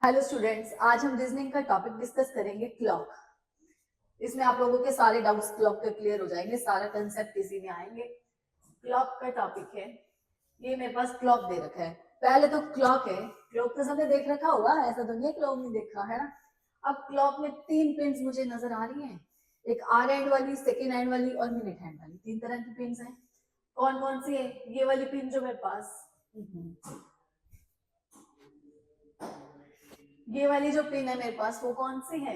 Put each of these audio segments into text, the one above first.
Hello students, आज हम reasoning का टॉपिक डिस्कस करेंगे क्लॉक। इसमें आप लोगों के सारे डाउट्स क्लॉक के क्लियर हो जाएंगे, सारा कंसेप्ट इजी में आएंगे। क्लॉक का टॉपिक है, ये मेरे पास क्लॉक दे रखा है। पहले तो क्लॉक है, क्लॉक तो सबने देख रखा होगा, ऐसा तो नहीं क्लॉक नहीं देखा है ना। अब क्लॉक में तीन पिन्स मुझे नजर आ रही हैं, एक आर हैंड वाली, सेकेंड हैंड वाली और मिनट हैंड वाली। तीन तरह की पिन्स हैं। कौन कौन सी है? ये वाली पिन जो मेरे पास, ये वाली जो पिन है मेरे पास, वो कौन सी है?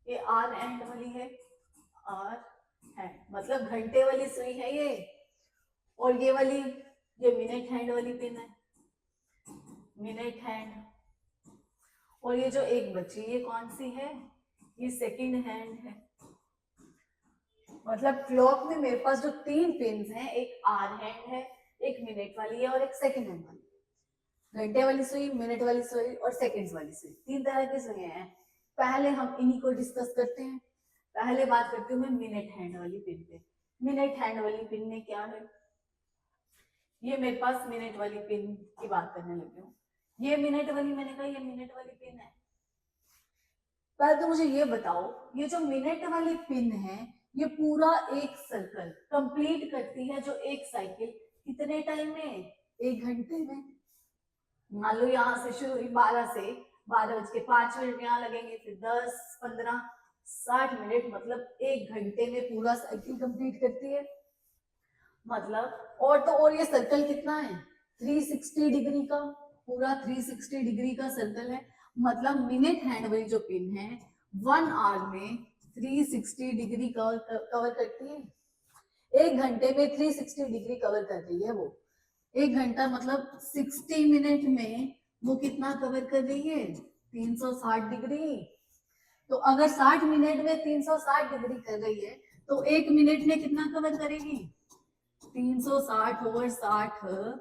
ये आर एंड वाली है। आर हैंड मतलब घंटे वाली सुई है ये। और ये वाली, ये मिनट हैंड वाली पिन है, मिनट हैंड। और ये जो एक बची, ये कौन सी है? ये सेकंड हैंड है। मतलब क्लॉक में मेरे पास जो तीन पिन हैं, एक आर हैंड है, एक मिनट वाली है और एक सेकंड हैंड वाली। घंटे वाली सुई, मिनट वाली सुई और सेकंड्स वाली सुई, तीन तरह की सुई हैं। पहले हम इन्हीं को डिस्कस करते हैं। पहले बात करती हूँ मैं मिनट हैंड वाली पिन पे। मिनट हैंड वाली पिन में क्या है? ये मेरे पास मिनट वाली पिन की बात करने लगी हूँ। ये मिनट वाली, मैंने कहा ये मिनट वाली पिन है। पहले तो मुझे ये बताओ, ये जो मिनट वाली पिन है, ये पूरा एक सर्कल कंप्लीट करती है, जो एक साइकिल कितने टाइम में? 1 घंटे में। मान लो यहाँ से शुरू हुई 12 से, 12:05 यहाँ लगेंगे, फिर 10, 15, 60 मिनट, मतलब 1 घंटे में पूरा साइकिल कंप्लीट करती है। मतलब और तो और ये सर्कल कितना है? 360 डिग्री का, पूरा 360 डिग्री का सर्कल है। मतलब मिनट हैंड वाली जो पिन है 1 आवर में 360 डिग्री कवर करती है। 1 घंटे में 360 डिग्री कवर कर रही है वो। 1 घंटा मतलब 60 मिनट में वो कितना कवर कर रही है? 360 डिग्री। तो अगर 60 मिनट में 360 डिग्री कर रही है, तो 1 मिनट में कितना कवर करेगी? 360 ओवर 60,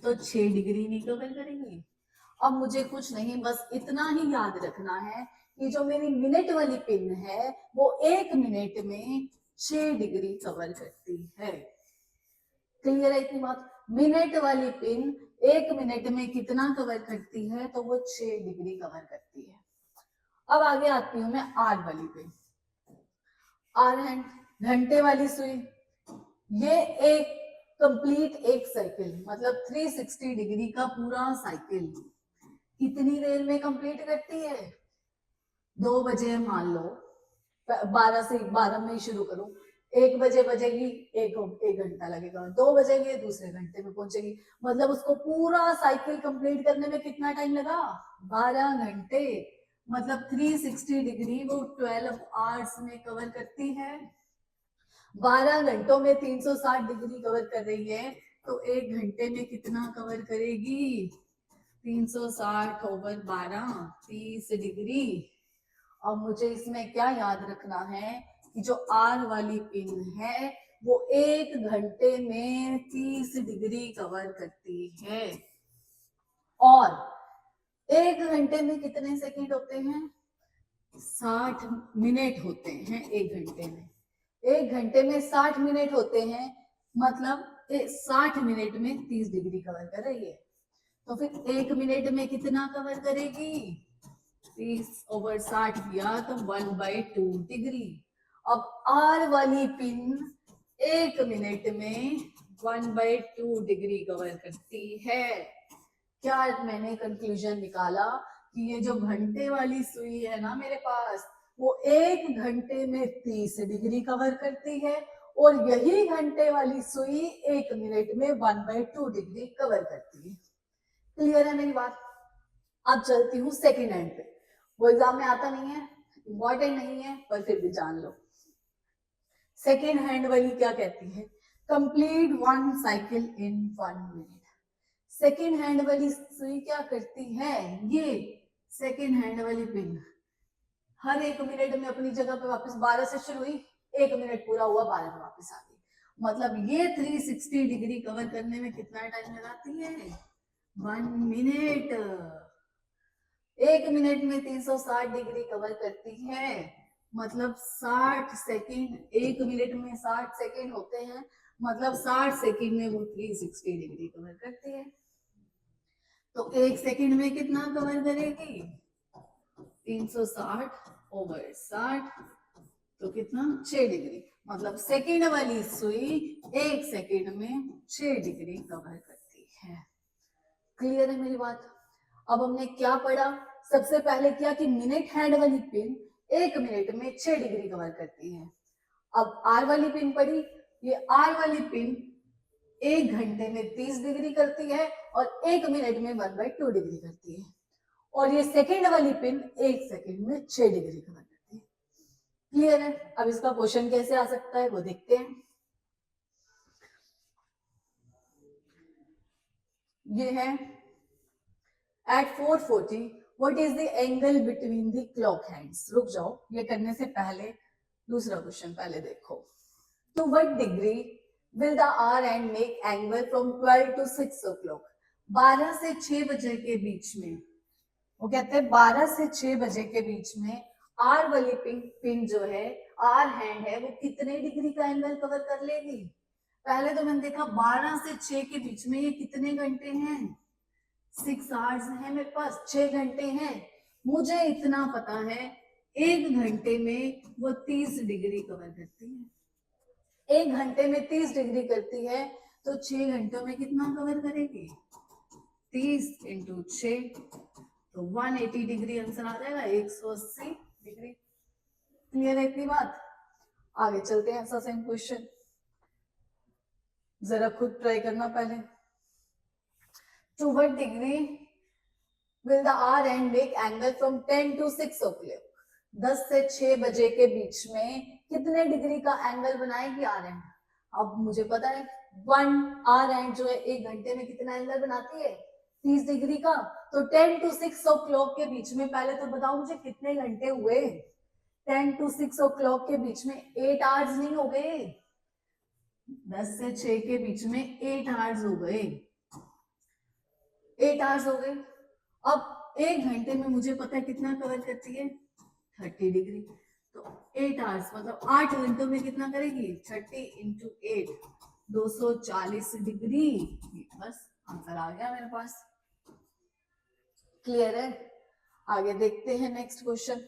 तो 6 डिग्री नहीं कवर करेंगे। अब मुझे कुछ नहीं, बस इतना ही याद रखना है कि जो मेरी मिनट वाली पिन है वो 1 मिनट में 6 डिग्री कवर करती है। क्लियर है इतनी बात? मिनट वाली पिन 1 मिनट में कितना कवर करती है? तो वो 6 डिग्री कवर करती है। अब आगे आती हूं मैं आर वाली पिन। आर हैंड, घंटे वाली सुई। ये एक कंप्लीट एक साइकिल, मतलब 360 डिग्री का पूरा साइकिल कितनी देर में कंप्लीट करती है? 2 बजे मान लो, 12 से 12 में ही शुरू करूं, 1 बजे बजेगी, एक घंटा लगेगा, 2 बजेंगे, दूसरे घंटे में पहुंचेगी। मतलब उसको पूरा साइकिल कंप्लीट करने में कितना टाइम लगा? 12 घंटे। मतलब 360 डिग्री वो 12 आवर्स में कवर करती है। 12 घंटों में 360 डिग्री कवर कर रही है, तो 1 घंटे में कितना कवर करेगी? 360 ओवर 12, 30 डिग्री। और मुझे इसमें क्या याद रखना है कि जो आर वाली पिन है वो 1 घंटे में 30 डिग्री कवर करती है। और 1 घंटे में कितने सेकंड होते हैं? 60 मिनट होते हैं 1 घंटे में। 1 घंटे में 60 मिनट होते हैं, मतलब 60 मिनट में 30 डिग्री कवर कर रही है। तो फिर 1 मिनट में कितना कवर करेगी? 30 ओवर 60 किया तो 1/2 डिग्री। अब आर वाली पिन 1 मिनट में 1/2 डिग्री कवर करती है। क्या मैंने कंक्लूजन निकाला कि ये जो घंटे वाली सुई है ना मेरे पास, वो 1 घंटे में 30 डिग्री कवर करती है, और यही घंटे वाली सुई 1 मिनट में 1/2 डिग्री कवर करती है। क्लियर है मेरी बात? अब चलती हूँ सेकेंड हैंड पे। वो एग्जाम में आता नहीं है, इंपॉर्टेंट नहीं है, पर फिर भी जान लो। सेकेंड हैंड वाली क्या कहती है? Complete 1 cycle in 1 minute. Second hand वाली सुई क्या करती है? ये सेकेंड हैंड वाली पिन हर 1 मिनट में अपनी जगह पे वापस, 12 से शुरू हुई, 1 मिनट पूरा हुआ, 12 में वापस आ गई। मतलब ये 360 डिग्री कवर करने में कितना टाइम लगाती है? 1 मिनट। 1 मिनट में 360 डिग्री कवर करती है, मतलब 60 सेकंड। 1 मिनट में 60 सेकंड होते हैं, मतलब 60 सेकंड में वो 360 डिग्री कवर करती है। तो 1 सेकंड में कितना कवर करेगी? 360/60, तो कितना? 6 डिग्री। मतलब सेकंड वाली सुई 1 सेकंड में 6 डिग्री कवर करती है। क्लियर है मेरी बात? अब हमने क्या पढ़ा? सबसे पहले क्या कि मिनट हैंड वाली पिन 1 मिनट में 6 डिग्री कवर करती है। अब आर वाली पिन पढ़ी। ये आर वाली पिन 1 घंटे में 30 डिग्री करती है और 1 मिनट में 1/2 डिग्री करती है। और ये सेकंड वाली पिन 1 सेकंड में 6 डिग्री कवर करती है। क्लियर है? अब इसका क्वेश्चन कैसे आ सकता है वो देखते हैं। ये है at 4:40 what is the angle between the clock hands? रुक जाओ, ये करने से पहले दूसरा क्वेश्चन पहले देखो। To what degree will the hour hand make angle from 12 to 6 o'clock? 12 से 6 बजे के बीच में, वो कहते हैं 12 से 6 बजे के बीच में आर वाली पिन जो है, आर हैंड है, वो कितने डिग्री का एंगल कवर कर लेगी? पहले तो मैंने देखा 12 से 6 के बीच में ये कितने घंटे हैं? 6 आवर्स है मेरे पास, 6 घंटे हैं। मुझे इतना पता है 1 घंटे में वो 30 डिग्री कवर करती है। 1 घंटे में 30 डिग्री करती है, तो 6 घंटों में कितना कवर करेगी? 30 × 6, तो 180 डिग्री आंसर आ जाएगा, 180 डिग्री। क्लियर है इतनी बात? आगे चलते हैं। ऐसा सेम क्वेश्चन जरा खुद ट्राई करना पहले। To what degree will the hour hand make angle from 10 to 6 o'clock? 10 से 6 बजे के बीच में कितने डिग्री का एंगल बनाएगी आर एंड? अब मुझे पता है 1 आर एंड जो है 1 घंटे में कितना एंगल बनाती है? 30 डिग्री का। तो 10 to 6 o'clock के बीच में पहले तो बताओ मुझे कितने घंटे हुए? 10 to 6 o'clock के बीच में 8 आवर्स नहीं हो गए? 10 से 6 के बीच में 8 आवर्स हो गए, 8 आवर्स हो गए। अब 1 घंटे में मुझे पता है कितना कवर करती है? 30 डिग्री। तो 8 आवर्स मतलब 8 घंटों में कितना करेगी? 30 × 8, 240 डिग्री। बस आंसर आ गया मेरे पास। क्लियर है? आगे देखते हैं next question.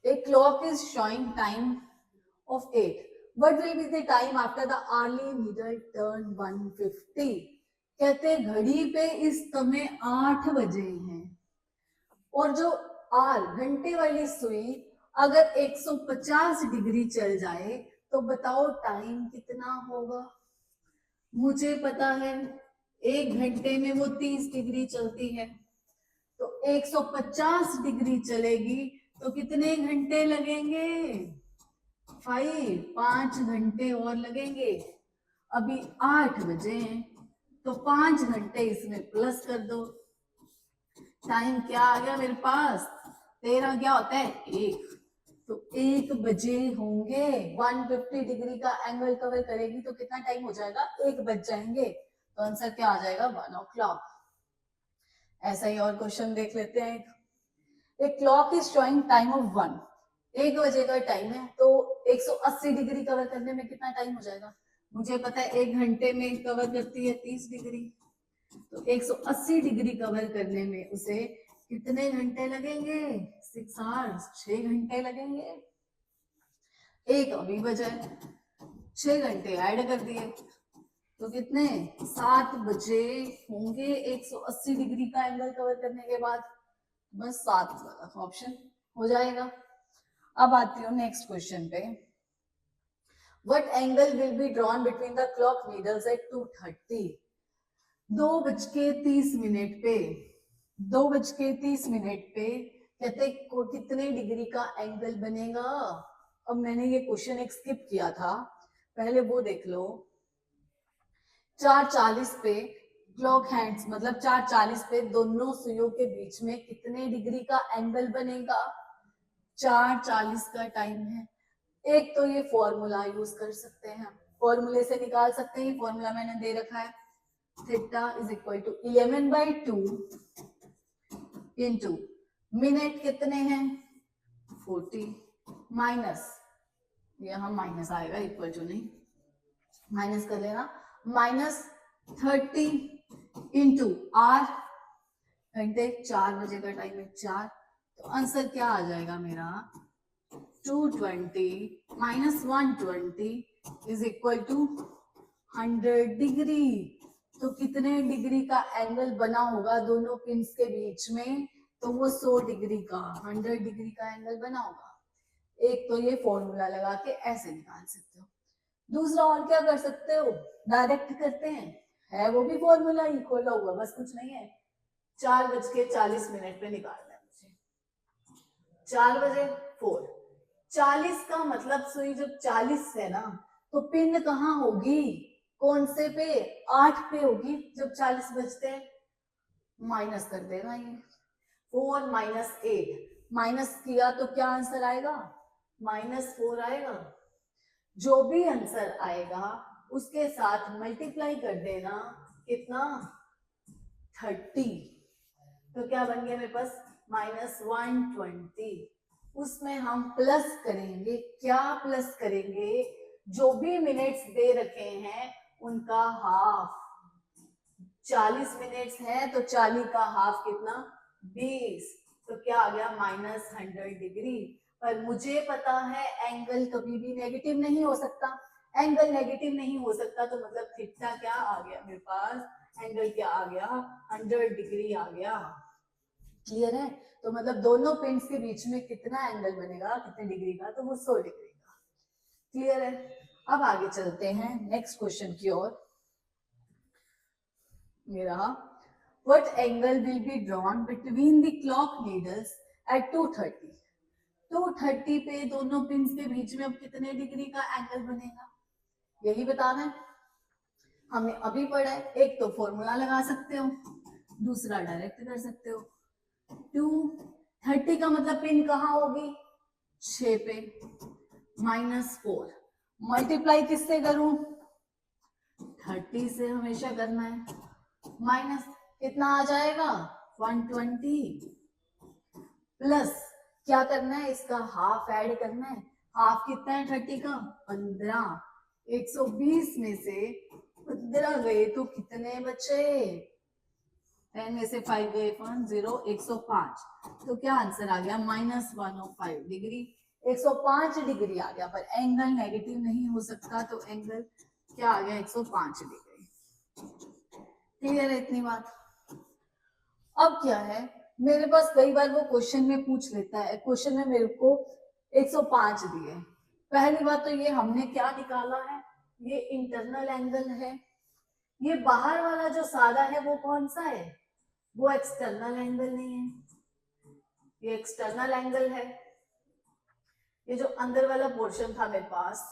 A clock is showing time of 8. What will be the time after the hourly needle turn 150? कहते हैं घड़ी पे इस समय 8 बजे हैं और जो आर घंटे वाली सुई अगर 150 डिग्री चल जाए तो बताओ टाइम कितना होगा? मुझे पता है 1 घंटे में वो 30 डिग्री चलती है, तो 150 डिग्री चलेगी तो कितने घंटे लगेंगे? 5 घंटे और लगेंगे। अभी 8 बजे हैं तो 5 घंटे इसमें प्लस कर दो। टाइम क्या आ गया मेरे पास? 13 क्या होता है? 1। तो 1 बजे होंगे। 150 डिग्री का एंगल कवर करेगी तो कितना टाइम हो जाएगा? 1 बज जाएंगे। तो आंसर क्या आ जाएगा? 1 o'clock। ऐसा ही और क्वेश्चन देख लेते हैं। एक clock is showing time of 1। 1 बजे का टाइम है तो 180 डिग्री कवर करने में कितना टाइम हो जाएगा? मुझे पता है 1 घंटे में कवर करती है 30 डिग्री, तो 180 डिग्री कवर करने में उसे कितने घंटे लगेंगे? 6 आवर्स, 6 घंटे लगेंगे। 1 अभी बजा है, 6 घंटे ऐड कर दिए तो कितने? 7 बजे होंगे 180 डिग्री का एंगल कवर करने के बाद। बस 7 वाला ऑप्शन हो जाएगा। अब आती हूँ नेक्स्ट क्वेश्चन पे। What angle will be drawn between the clock needles at 2:30? 2:30 पे, 2:30 पे कहते कितने डिग्री का एंगल बनेगा? अब मैंने ये क्वेश्चन एक स्किप किया था, पहले वो देख लो। 4:40 पे क्लॉक हैंड्स मतलब 4:40 पे दोनों सुइयों के बीच में कितने डिग्री का एंगल बनेगा? 4:40 का टाइम है। एक तो ये फॉर्मूला यूज कर सकते हैं, फॉर्मूले से निकाल सकते हैं। फॉर्मूला मैंने दे रखा है, theta is equal to 11/2 into minute कितने हैं? 40 माइनस, यहां माइनस आएगा, इक्वल टू नहीं, माइनस कर लेना, -30 इंटू आर, घंटे 4 बजे का टाइम है 4, तो आंसर क्या आ जाएगा मेरा 220 minus 120 is equal to 100 degree. तो कितने डिग्री का एंगल बना होगा दोनों पिंस के बीच में, तो वो 100 डिग्री का 100 डिग्री का एंगल बना होगा। एक तो ये फॉर्मूला लगा के ऐसे निकाल सकते हो। दूसरा और क्या कर सकते हो, डायरेक्ट करते हैं, है वो भी फॉर्मूला ही खोला हुआ, बस कुछ नहीं है। 4:40 पे निकालना है मुझे, 4 बजे 4, 40 का मतलब सुई जब 40 है ना, तो पिन कहाँ होगी, कौन से पे, 8 पे होगी जब 40 बजते हैं। माइनस कर देना, ये 4 माइनस 8, माइनस किया तो क्या आंसर आएगा, -4 आएगा। जो भी आंसर आएगा उसके साथ मल्टीप्लाई कर देना, कितना 30, तो क्या बन गया मेरे पास -120। उसमें हम प्लस करेंगे, क्या प्लस करेंगे, जो भी मिनट्स दे रखे हैं उनका हाफ। 40 मिनट्स है तो 40 का हाफ कितना 20, तो क्या आ गया -100 डिग्री। पर मुझे पता है एंगल कभी भी नेगेटिव नहीं हो सकता, एंगल नेगेटिव नहीं हो सकता तो मतलब थीटा क्या आ गया मेरे पास, एंगल क्या आ गया 100 डिग्री आ गया। क्लियर है, तो मतलब दोनों पिंस के बीच में कितना एंगल बनेगा, कितने डिग्री का, तो वो 100 डिग्री का। क्लियर है, अब आगे चलते हैं नेक्स्ट क्वेश्चन की ओर। मेरा what angle will be drawn between the clock needles at 2:30? 2:30 पे दोनों पिंस के बीच में अब कितने डिग्री का एंगल बनेगा, यही बताना है। हमने अभी पढ़ा है, एक तो फॉर्मूला लगा सकते हो, दूसरा डायरेक्ट कर सकते हो। 2:30 का मतलब पिन कहाँ होगी 6 पे, -4 मल्टीप्लाई किससे करूं, 30 से हमेशा करना है, माइनस कितना आ जाएगा 120, प्लस क्या करना है, इसका हाफ ऐड करना है। हाफ कितना है 30 का 15, 120 में से 15 गए तो कितने बचे, 10 में से 5 गए 1 0, 105, तो क्या आंसर आ गया -105 डिग्री। 105 डिग्री आ गया, पर एंगल नेगेटिव नहीं हो सकता, तो एंगल क्या आ गया 105 डिग्री। क्लियर है इतनी बात। अब क्या है, मेरे पास कई बार वो क्वेश्चन में पूछ लेता है, क्वेश्चन में मेरे को 105 दिए। पहली बात तो ये हमने क्या निकाला है, ये इंटरनल एंगल है। ये बाहर वाला जो सादा है वो कौन सा है, वो एक्सटर्नल एंगल नहीं है, ये एक्सटर्नल एंगल है। ये जो अंदर वाला पोर्शन था मेरे पास,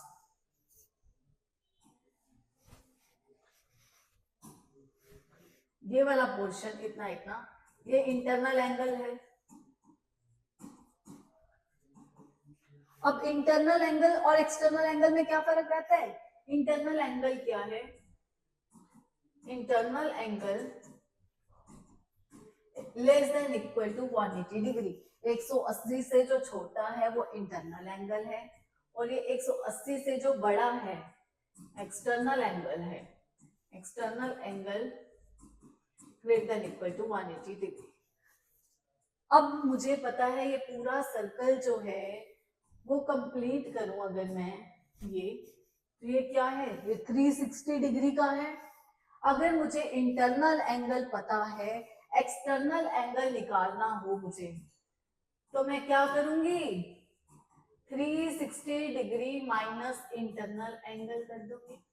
ये वाला पोर्शन इतना इतना, ये इंटरनल एंगल है। अब इंटरनल एंगल और एक्सटर्नल एंगल में क्या फर्क रहता है, इंटरनल एंगल क्या है, internal angle less than equal to 180 degree. 180 से जो छोटा है वो इंटरनल एंगल है, और ये 180 से जो बड़ा है एक्सटर्नल एंगल है। External angle greater than equal to 180 degree. अब मुझे पता है ये पूरा सर्कल जो है वो कंप्लीट करूं अगर मैं, ये क्या है, ये 360 डिग्री का है। अगर मुझे इंटरनल एंगल पता है, एक्सटर्नल एंगल निकालना हो मुझे, तो मैं क्या करूंगी, 360 डिग्री माइनस इंटरनल एंगल कर दूंगी।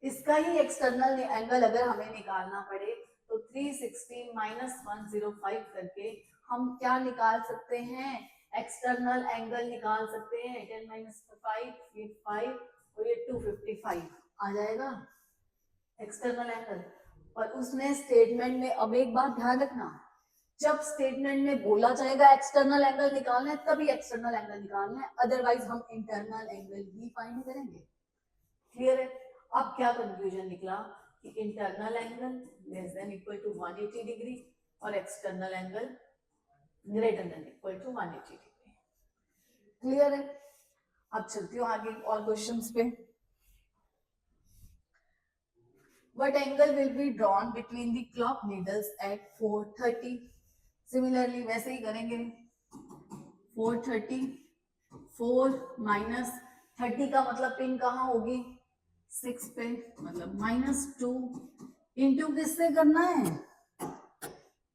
इसका ही एक्सटर्नल एंगल अगर हमें निकालना पड़े तो 360 माइनस 105 करके हम क्या निकाल सकते हैं, एक्सटर्नल एंगल निकाल सकते हैं। 10 माइनस 5 ये 5 और ये 255 आ जाएगा एक्सटर्नल एंगल। और उसमें स्टेटमेंट में अब एक बात ध्यान रखना, जब स्टेटमेंट में बोला जाएगा एक्सटर्नल एंगल निकालना है तभी एक्सटर्नल एंगल निकालना है, अदरवाइज हम इंटरनल एंगल ही फाइंड करेंगे। क्लियर है। अब क्या कंक्लूजन निकला कि internal angle less than equal to 180 degree और external angle greater than equal to 180 degree. Clear है। अब चलती हूँ आगे और क्वेश्चंस पे। What angle will be drawn between the clock needles at 4:30? Similarly वैसे ही करेंगे. 4:30, 4 माइनस 30 का मतलब पिन कहाँ होगी? 6 पे, मतलब -2 इंटू किससे करना है?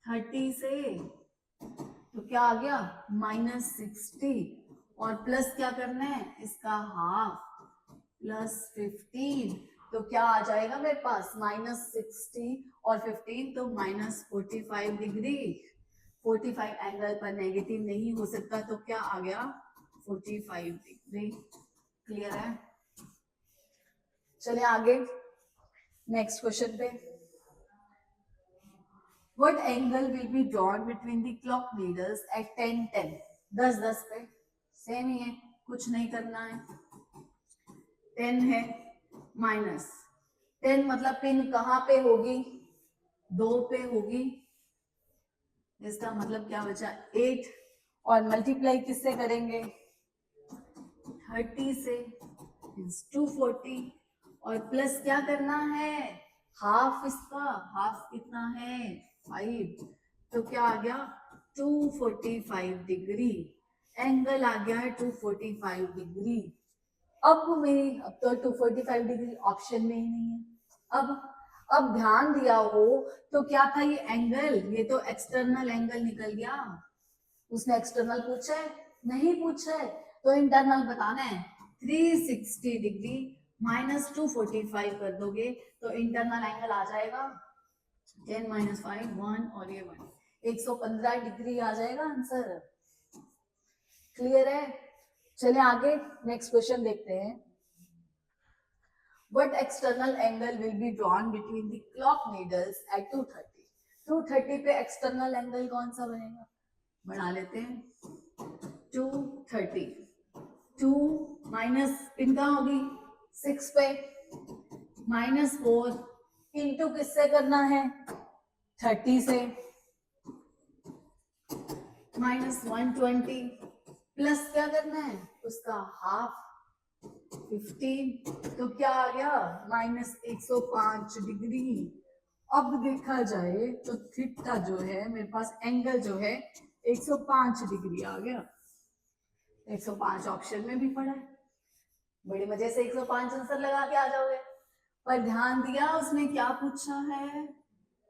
30 से. तो क्या आ गया? -60 और प्लस क्या करना है? इसका हाफ +15. तो क्या आ जाएगा मेरे पास? -60 और 15 तो -45 डिग्री. 45 एंगल पर नेगेटिव नहीं हो सकता, तो क्या आ गया? 45 डिग्री. क्लियर है? चलिए आगे नेक्स्ट क्वेश्चन पे. What angle will be drawn between the clock needles at 10:10? 10:10 पे. सेम ही है, कुछ नहीं करना है. 10 है माइनस 10 मतलब पिन कहाँ पे होगी? 2 पे होगी. इसका मतलब क्या बचा? 8 और मल्टीप्लाई किससे करेंगे? 30 से. 240 और प्लस क्या करना है? हाफ. इसका हाफ कितना है? 5. तो क्या आ गया? 245 डिग्री. एंगल आ गया है 245 डिग्री. अब तो 245 डिग्री ऑप्शन में ही नहीं है. अब ध्यान दिया हो तो क्या था ये एंगल? ये तो एक्सटर्नल एंगल निकल गया. उसने एक्सटर्नल पूछा है? नहीं पूछा है. तो इंटरनल बताना है. 360 डिग्री -245 कर दोगे तो इंटरनल एंगल आ जाएगा 10 - 5 1 और ये 1 115 डिग्री आ जाएगा आंसर. क्लियर है? चलिए आगे नेक्स्ट क्वेश्चन देखते हैं. What external angle will be drawn between the clock needles at 2:30? 2:30 पे एक्सटर्नल एंगल कौन सा बनेगा? बना लेते हैं. 2:30 2 माइनस पिन कहाँ होगी? 6 पे. -4 इंटू किससे करना है? 30 से. -120 प्लस क्या करना है? उसका हाफ 15. तो क्या आ गया? -105 डिग्री. अब देखा जाए तो थीटा जो है मेरे पास एंगल जो है 105 डिग्री आ गया. 105 ऑप्शन में भी पड़ा है. बड़े मजे से 105 आंसर लगा के आ जाओगे. पर ध्यान दिया उसने क्या पूछा है?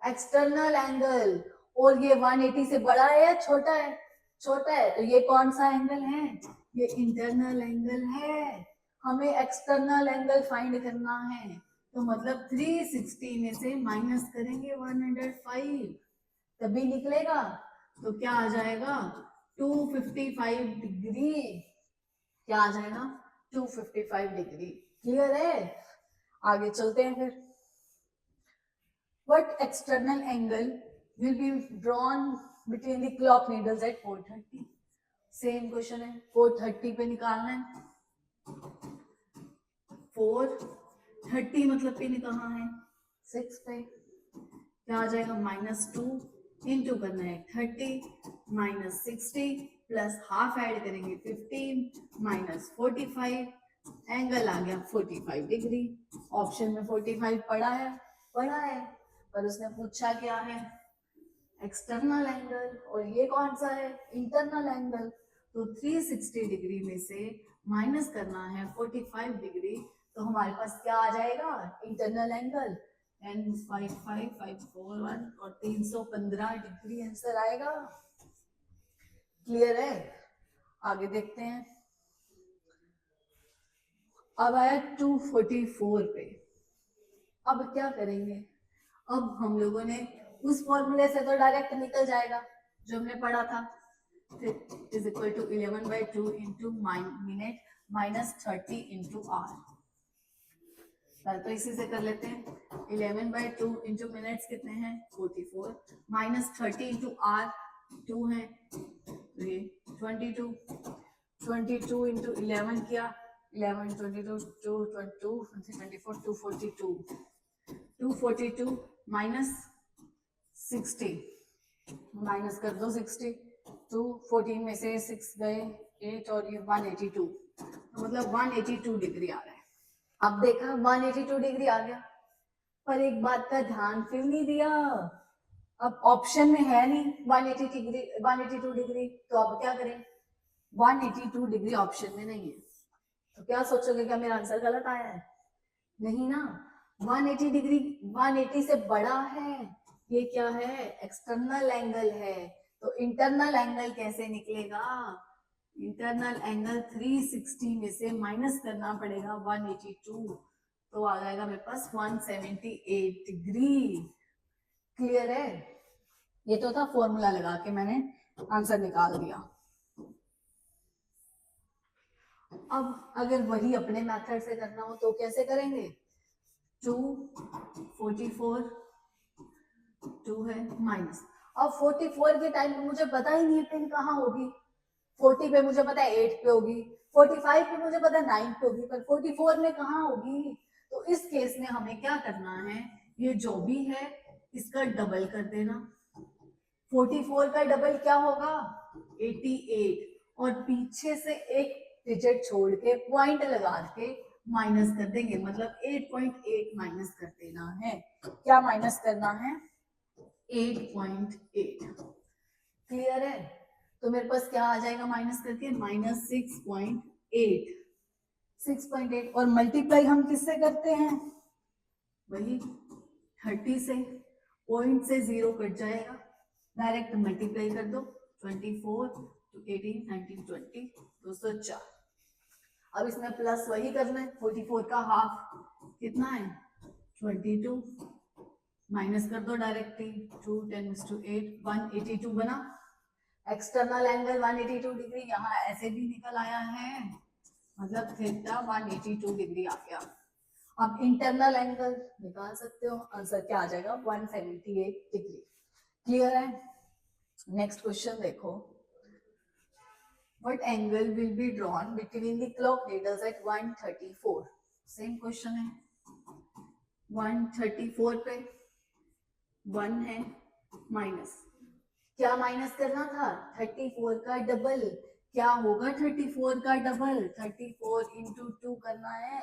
External angle. और ये 180 से बड़ा है या छोटा है? छोटा है. तो ये कौन सा एंगल है? ये इंटरनल एंगल है. हमें एक्सटर्नल एंगल फाइंड करना है. तो मतलब 360 में से माइनस करेंगे 105 तभी निकलेगा. तो क्या आ जाएगा? 255 डिग्री. क्या आ जाएगा? 255 डिग्री. क्लियर है? आगे चलते हैं फिर. What external angle will be drawn between the clock needles at 4:30? Same question है. 4:30 पे निकालना है. 4:30 मतलब पिन कहाँ है? 6 पे. क्या आ जाएगा? -2 इंटू करना है 30 -60 प्लस हाफ ऐड करेंगे 15 -45. एंगल आ गया 45 डिग्री. ऑप्शन में 45 पड़ा है पर उसने पूछा क्या है? External angle. और ये कौन सा है? Internal angle. तो 360 डिग्री में से माइनस करना है 45 डिग्री. तो हमारे पास क्या आ जाएगा? इंटरनल एंगल 55541 और 315 डिग्री आंसर आएगा. क्लियर है? आगे देखते हैं. अब आया 244 पे. अब क्या करेंगे? अब हम लोगों ने उस फॉर्मूले से तो डायरेक्ट निकल जाएगा जो हमने पढ़ा था. Is equal to 11/2 into minute -30 into R. तो इसी से कर लेते हैं. 11/2 इंटू मिनट्स कितने हैं? 44 -30 इंटू आर 2 है. तो ये 22 इंटू 11 किया. 11 22 24 242 -60 माइनस कर दो 60. 14 में से 6 गए 8 और ये 182. तो मतलब 182 डिग्री आ रहा है. अब देखा 182 डिग्री आ गया. पर एक बात का ध्यान फिर नहीं दिया, अब ऑप्शन में है नहीं 180 डिग्री 182 डिग्री, तो अब क्या करें, 182 डिग्री ऑप्शन में नहीं है, तो क्या सोचोगे, क्या मेरा आंसर गलत आया है? नहीं ना, 180 डिग्री 180 से बड़ा है, ये क्या है, एक्सटर्नल एंगल है, तो इंटरनल एंगल कैसे निकलेगा, इंटरनल एंगल 360 में से माइनस करना पड़ेगा 182, तो आ जाएगा मेरे पास 178 डिग्री। क्लियर है, ये तो था फॉर्मूला लगा के मैंने आंसर निकाल दिया। अब अगर वही अपने मेथड से करना हो तो कैसे करेंगे, 2 44 2 है माइनस, अब 44 के टाइम पे मुझे पता ही नहीं है पिन कहाँ होगी, 40 पे मुझे पता है 8 पे होगी, 45 पे मुझे पता है 9 पे होगी, पर 44 में कहाँ होगी, तो इस केस में हमें क्या करना है, ये जो भी है इसका डबल कर देना, 44 का डबल क्या होगा 88, और पीछे से एक डिजिट छोड़ के पॉइंट लगा के माइनस कर देंगे, मतलब 8.8 माइनस कर देना है, क्या माइनस करना है 8.8। क्लियर है, तो मेरे पास क्या आ जाएगा माइनस करके माइनस 6.8 6.8, और मल्टीप्लाई हम किससे करते हैं, वही 30 से, पॉइंट से 0 कट जाएगा, डायरेक्ट मल्टीप्लाई कर दो, 24 तो 18 19 20 204, अब इसमें प्लस वही करना है, 44 का हाफ कितना है 22, माइनस कर दो डायरेक्टली, 2 10 8 182 बना, एक्सटर्नल एंगल 182 डिग्री, यहाँ ऐसे भी निकल आया है, मतलब थीटा 182 डिग्री आ गया। अब इंटरनल एंगल निकाल सकते हो, आंसर क्या आ जाएगा 178 डिग्री। क्लियर है, नेक्स्ट क्वेश्चन देखो, what angle will be drawn between the clock needles at 134, same question है, 134 पे 1 है माइनस, क्या माइनस करना था 34 का डबल, क्या होगा 34 का डबल, 34 इंटू 2 करना है,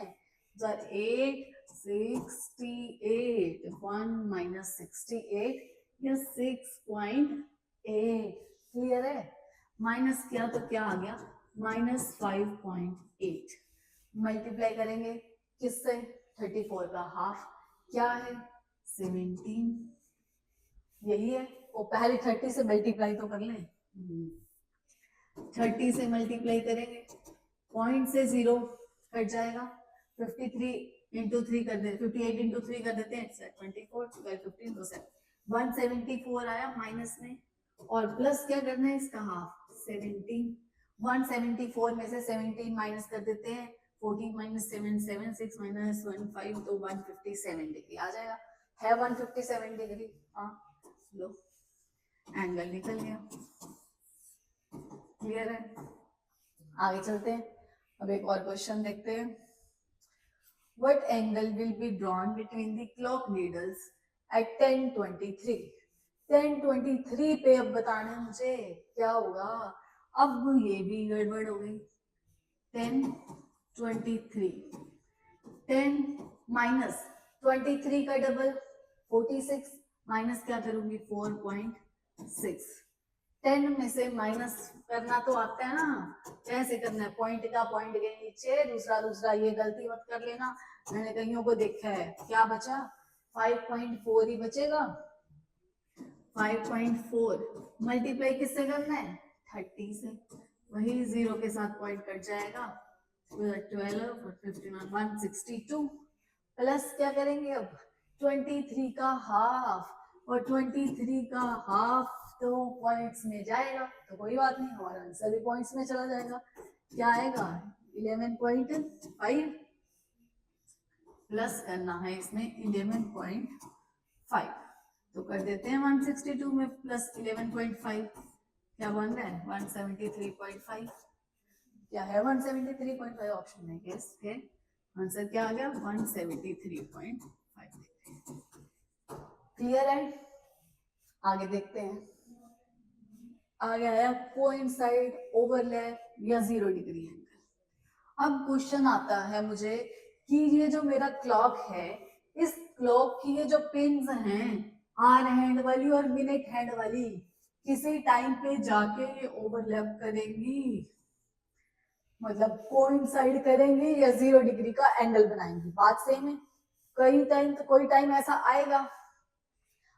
8 68 1 माइनस 68 या 6.8, क्लियर है, माइनस किया तो क्या आ गया माइनस 5.8, मल्टीप्लाई करेंगे किससे 34 का हाफ क्या है 17, यही है, और पहले 30 से मल्टीप्लाई तो कर लें, 30 से मल्टीप्लाई करेंगे, पॉइंट से 0 कट जाएगा, 53 इंटू 3 कर देते, 58 इंटू 3 कर देते हैं 24 12 15 तो 174 आया माइनस में, और प्लस क्या करना है इसका हाफ 17, 174 में से 17 माइनस कर देते हैं, 14 माइनस 7 7 6 माइनस 1 5 तो 157 डिग्री आ जाएगा, है 157 डिग्री, हाँ लो एंगल निकल गया। क्लियर है, आगे चलते हैं, अब एक और क्वेश्चन देखते हैं, what angle will be drawn between the clock needles at 10:23, 10:23 पे अब बताना मुझे क्या होगा, अब ये भी गड़बड़ हो गई, 10:23 10 माइनस 23 का डबल 46, माइनस क्या करूंगी 4.6, 10 में से माइनस करना तो आता है ना, कैसे करना है, पॉइंट का पॉइंट के नीचे दूसरा, ये गलती मत कर लेना, मैंने कईयों को देखा है, क्या बचा 5.4 ही बचेगा, 5.4 मल्टीप्लाई किससे करना है 30 से, वही 0 के साथ पॉइंट कट जाएगा, 12 और 59 162, प्लस क्या करेंगे अब 23 का हाफ, और 23 का हाफ तो पॉइंट्स में जाएगा, तो कोई बात नहीं, हमारा आंसर भी पॉइंट्स में चला जाएगा, क्या आएगा 11.5, प्लस करना है इसमें 11.5, तो कर देते हैं 162 में प्लस 11.5, क्या बन रहा है 173.5, क्या है 173.5 ऑप्शन में, यस है, आंसर क्या आ गया 173.5। क्लियर है, आगे देखते हैं, आगे आया कोइंसाइड ओवरलैप या 0 डिग्री एंगल। अब क्वेश्चन आता है मुझे कि ये जो मेरा क्लॉक है, इस क्लॉक की ये जो पिन्स हैं, आवर हैंड वाली और मिनट हैंड वाली, किसी टाइम पे जाके ये ओवरलैप करेंगी, मतलब कोइंसाइड करेंगी या 0 डिग्री का एंगल बनाएंगी। बात सेम है। कोई टाइम ऐसा आएगा,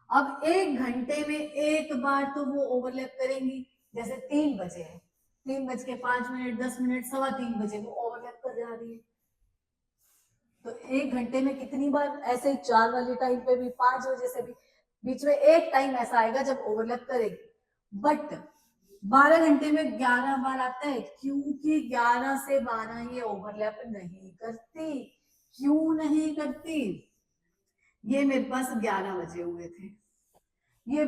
अब 1 घंटे में एक बार तो वो ओवरलैप करेंगी। जैसे 3 बजे है, 3:05, 10 मिनट, 3:15 वो ओवरलैप कर जा रही है। तो 1 घंटे में कितनी बार, ऐसे 4 वाले टाइम पे भी, 5 बजे से भी, बीच में एक टाइम ऐसा आएगा जब ओवरलैप करेगी। बट 12 घंटे में 11 बार आता है, क्योंकि 11 से 12 ये ओवरलैप नहीं करती। क्यों नहीं करती? ये मेरे पास 11 बजे हुए थे, ये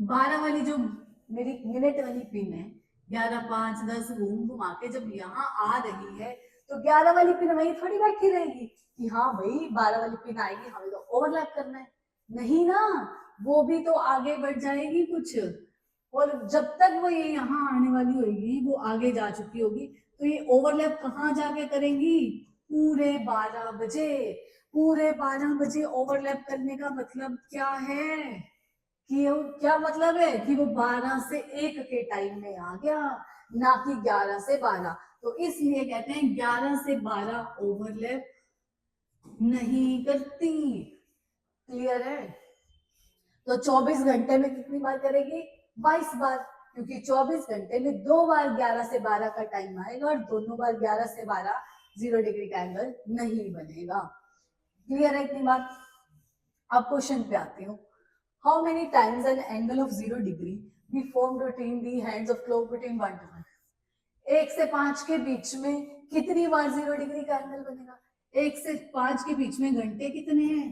12 वाली जो मेरी मिनट वाली पिन है, 11, 5, 10 घुमा के जब यहाँ आ रही है, तो 11 वाली पिन वही थोड़ी बैठी रहेगी कि हाँ भाई 12 वाली पिन आएगी, हमें तो ओवरलैप करना है। नहीं ना, वो भी तो आगे बढ़ जाएगी कुछ, और जब तक वो ये यहाँ आने वाली होगी वो आगे जा चुकी होगी, तो ये ओवरलैप कहाँ जाके करेंगी? पूरे 12 बजे। पूरे 12 बजे ओवरलैप करने का मतलब क्या है कि क्या मतलब है कि वो 12 से 1 के टाइम में आ गया, ना कि 11 से 12। तो इसलिए कहते हैं 11 से 12 ओवरलैप नहीं करती। क्लियर है? तो 24 घंटे में कितनी बार करेगी? 22 बार, क्योंकि 24 घंटे में 2 बार 11 से 12 का टाइम आएगा और दोनों बार 11 से 12 0 डिग्री का एंगल नहीं बनेगा। क्लियर है इतनी बात? अब क्वेश्चन पे आती हूँ। How many times an angle of 0 degree be formed between the hands of clock between 1 to 1? 1 से 5 के बीच में कितनी बार 0 डिग्री का एंगल बनेगा? 1 से 5 के बीच में घंटे कितने हैं?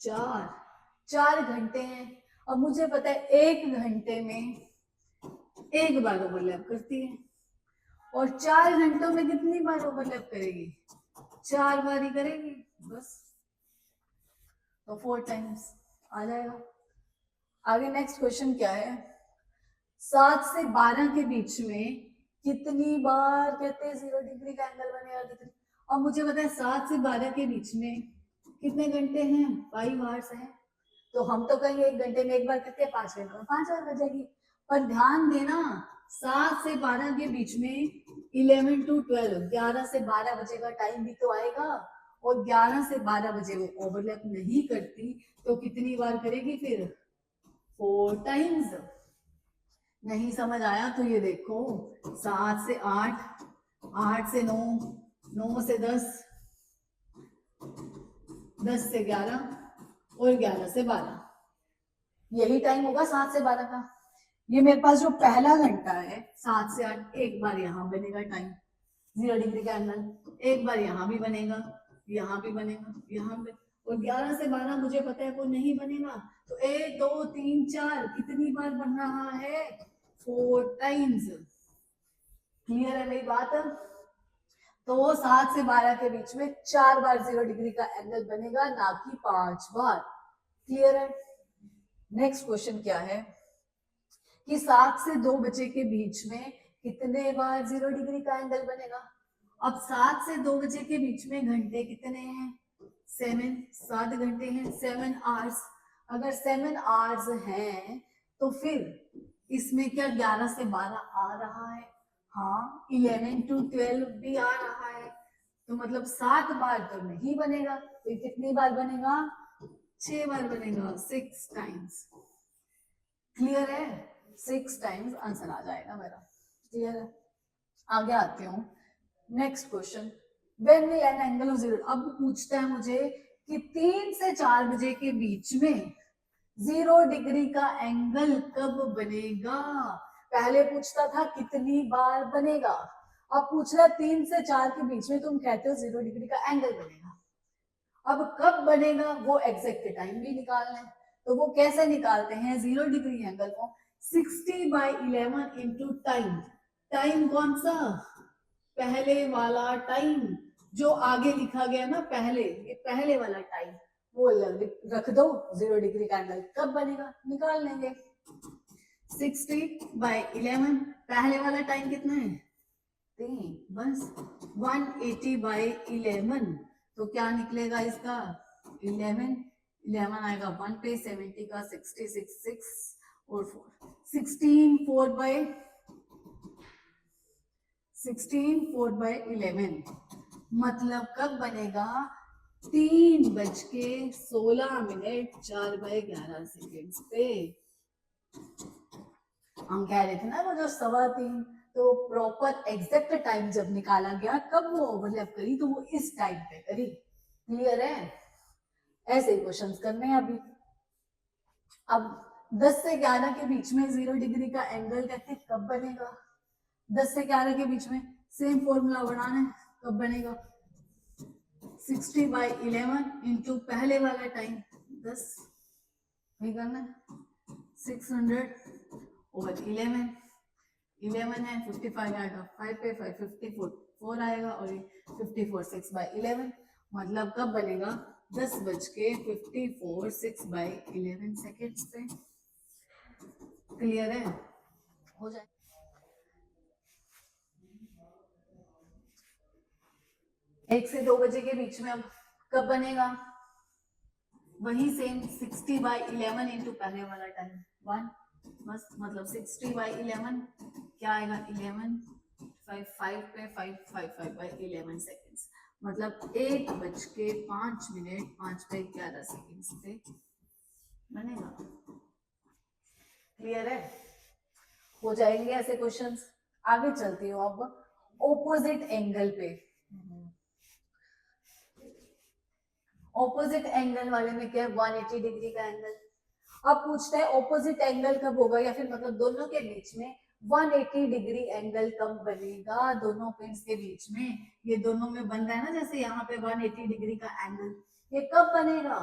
4 घंटे हैं। अब मुझे पता है 1 घंटे में एक बार ओवरलैप करती है, और 4 घंटों में कितनी बार ओवरलैप करेगी? 4 बार ही करेगी बस, तो 4 टाइम्स आ जाएगा। आगे नेक्स्ट क्वेश्चन क्या है? 7 से 12 के बीच में कितनी बार कहते हैं 0 डिग्री का एंगल बनेगा? कितनी? और मुझे पता है 7 से 12 के बीच में कितने घंटे हैं? 5 आवर्स हैं। तो हम तो कहेंगे 1 घंटे में एक बार करते हैं, 5 घंटे में 5 बार बजेगी। पर ध्यान देना, 7 से 12 के बीच में 11 to 12, 11 से 12 बजे का टाइम भी तो आएगा, और 11 से 12 बजे वो ओवरलैप नहीं करती, तो कितनी बार करेगी फिर? 4 टाइम्स। नहीं समझ आया तो ये देखो, 7 से 8, 8 से 9, 9 से 10, 10 से 11 और 11 से 12, यही टाइम होगा 7 से 12 का। ये मेरे पास जो पहला घंटा है 7 से 8, एक बार यहाँ बनेगा टाइम 0 डिग्री का एंगल, एक बार यहाँ भी बनेगा, यहाँ भी बनेगा, यहाँ भी, और 11 से 12 मुझे पता है वो नहीं बनेगा। तो 1, 2, 3, 4 कितनी बार बन रहा है? 4 टाइम्स। क्लियर है मेरी बात? तो वो 7 से 12 के बीच में 4 बार 0 डिग्री का एंगल बनेगा, ना कि 5 बार। क्लियर है? नेक्स्ट क्वेश्चन क्या है कि 7 से 2 बजे के बीच में कितने बार 0 डिग्री का एंगल बनेगा? अब 7 से 2 बजे के बीच में घंटे कितने हैं? 7 घंटे हैं, 7 आवर्स। अगर 7 आवर्स हैं तो फिर इसमें क्या 11 से 12 आ रहा है? हाँ, 11 to 12 भी आ रहा है, तो मतलब 7 बार तो नहीं बनेगा, तो कितनी बार बनेगा? 6 बार बनेगा, 6 टाइम्स। क्लियर है? 6 टाइम्स आंसर आ जाएगा मेरा। क्लियर है? आगे आती हूँ। Next question, when will an angle of 0, अब पूछता है मुझे कि 3 से 4 बजे के बीच में 0 डिग्री का एंगल कब बनेगा? पहले पूछता था कितनी बार बनेगा, अब पूछ रहा 3 से 4 के बीच में तुम कहते हो 0 डिग्री का एंगल बनेगा। अब कब बनेगा वो एग्जैक्ट टाइम भी निकालना है, तो वो कैसे निकालते हैं 0 डिग्री एंगल को? 60/11 इंटू टाइम। टाइम कौन सा? पहले वाला टाइम जो आगे लिखा गया ना, पहले, ये पहले वाला टाइम, वो रख दो। 0 डिग्री का एंगल कब बनेगा निकाल लेंगे। 60/11, पहले वाला टाइम कितना है? 3, बस 180/11, तो क्या निकलेगा इसका? 11 11 आएगा 1 पे, 70 का 66 6 और 4, 16 4 बाय 11 मतलब कब बनेगा 3:16 4/11 पे। हम कह रहे थे ना वो जो 3:15, तो प्रॉपर एग्जैक्ट टाइम जब निकाला गया कब वो ओवरलैप करी तो वो इस टाइम पे करी। क्लियर है? ऐसे ही क्वेश्चंस करने हैं अभी। अब 10 से 11 के बीच में 0 डिग्री का एंगल कहते हैं कब बनेगा। 10 से 11 के बीच में सेम फॉर्मूला बनाना है, कब बनेगा 60/11 इंटू पहले वाला टाइम 10, वही करना है 600/11, 11 है 55 आएगा 5 पे, 5 54 4 आएगा और 54 6/11 मतलब कब बनेगा 10:54 6/11 सेकेंड्स पे। क्लियर है? हो जाए 1 से 2 बजे के बीच में अब कब बनेगा वही सेम 60/11 इंटू पहले वाला टाइम 1 बस मतलब 60/11 क्या आएगा 11 5 पे 5 सेकेंड्स मतलब 1:05 5/11 पे बनेगा। क्लियर है? हो जाएंगे ऐसे क्वेश्चंस। आगे चलती हूँ अब ऑपोजिट एंगल पे। ऑपोजिट एंगल वाले में क्या है 180 डिग्री का एंगल। अब पूछते हैं ऑपोजिट एंगल कब होगा या फिर मतलब दोनों के बीच में 180 डिग्री एंगल कब बनेगा दोनों पिन्स के बीच में। ये दोनों में बन रहा है ना जैसे यहाँ पे 180 डिग्री का एंगल, ये कब बनेगा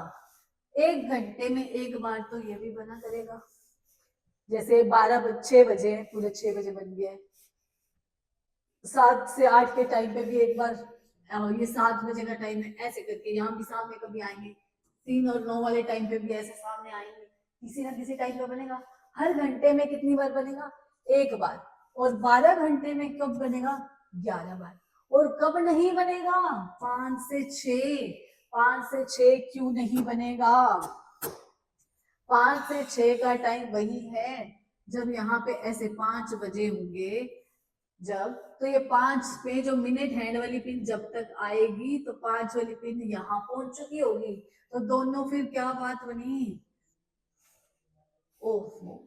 1 घंटे में एक बार तो ये भी बना करेगा। जैसे 6 बजे पूरे 6 बजे बन गया है, 7 से 8 के टाइम पे भी एक बार, ये 7 बजे का टाइम है ऐसे करके यहाँ भी सामने कभी आएंगे, 3 और 9 वाले टाइम पे भी ऐसे सामने आएंगे, किसी ना किसी टाइम पे बनेगा। हर घंटे में कितनी बार बनेगा एक बार। और 12 घंटे में कब बनेगा 11 बार। और कब नहीं बनेगा 5 से 6। 5 से 6 क्यों नहीं बनेगा 5 से 6 का टाइम वही है जब यहाँ पे ऐसे 5 बजे होंगे जब, तो ये 5 पे जो मिनट हैंड वाली पिन जब तक आएगी तो 5 वाली पिन यहाँ पहुंच चुकी होगी, तो दोनों फिर क्या बात बनी ओहो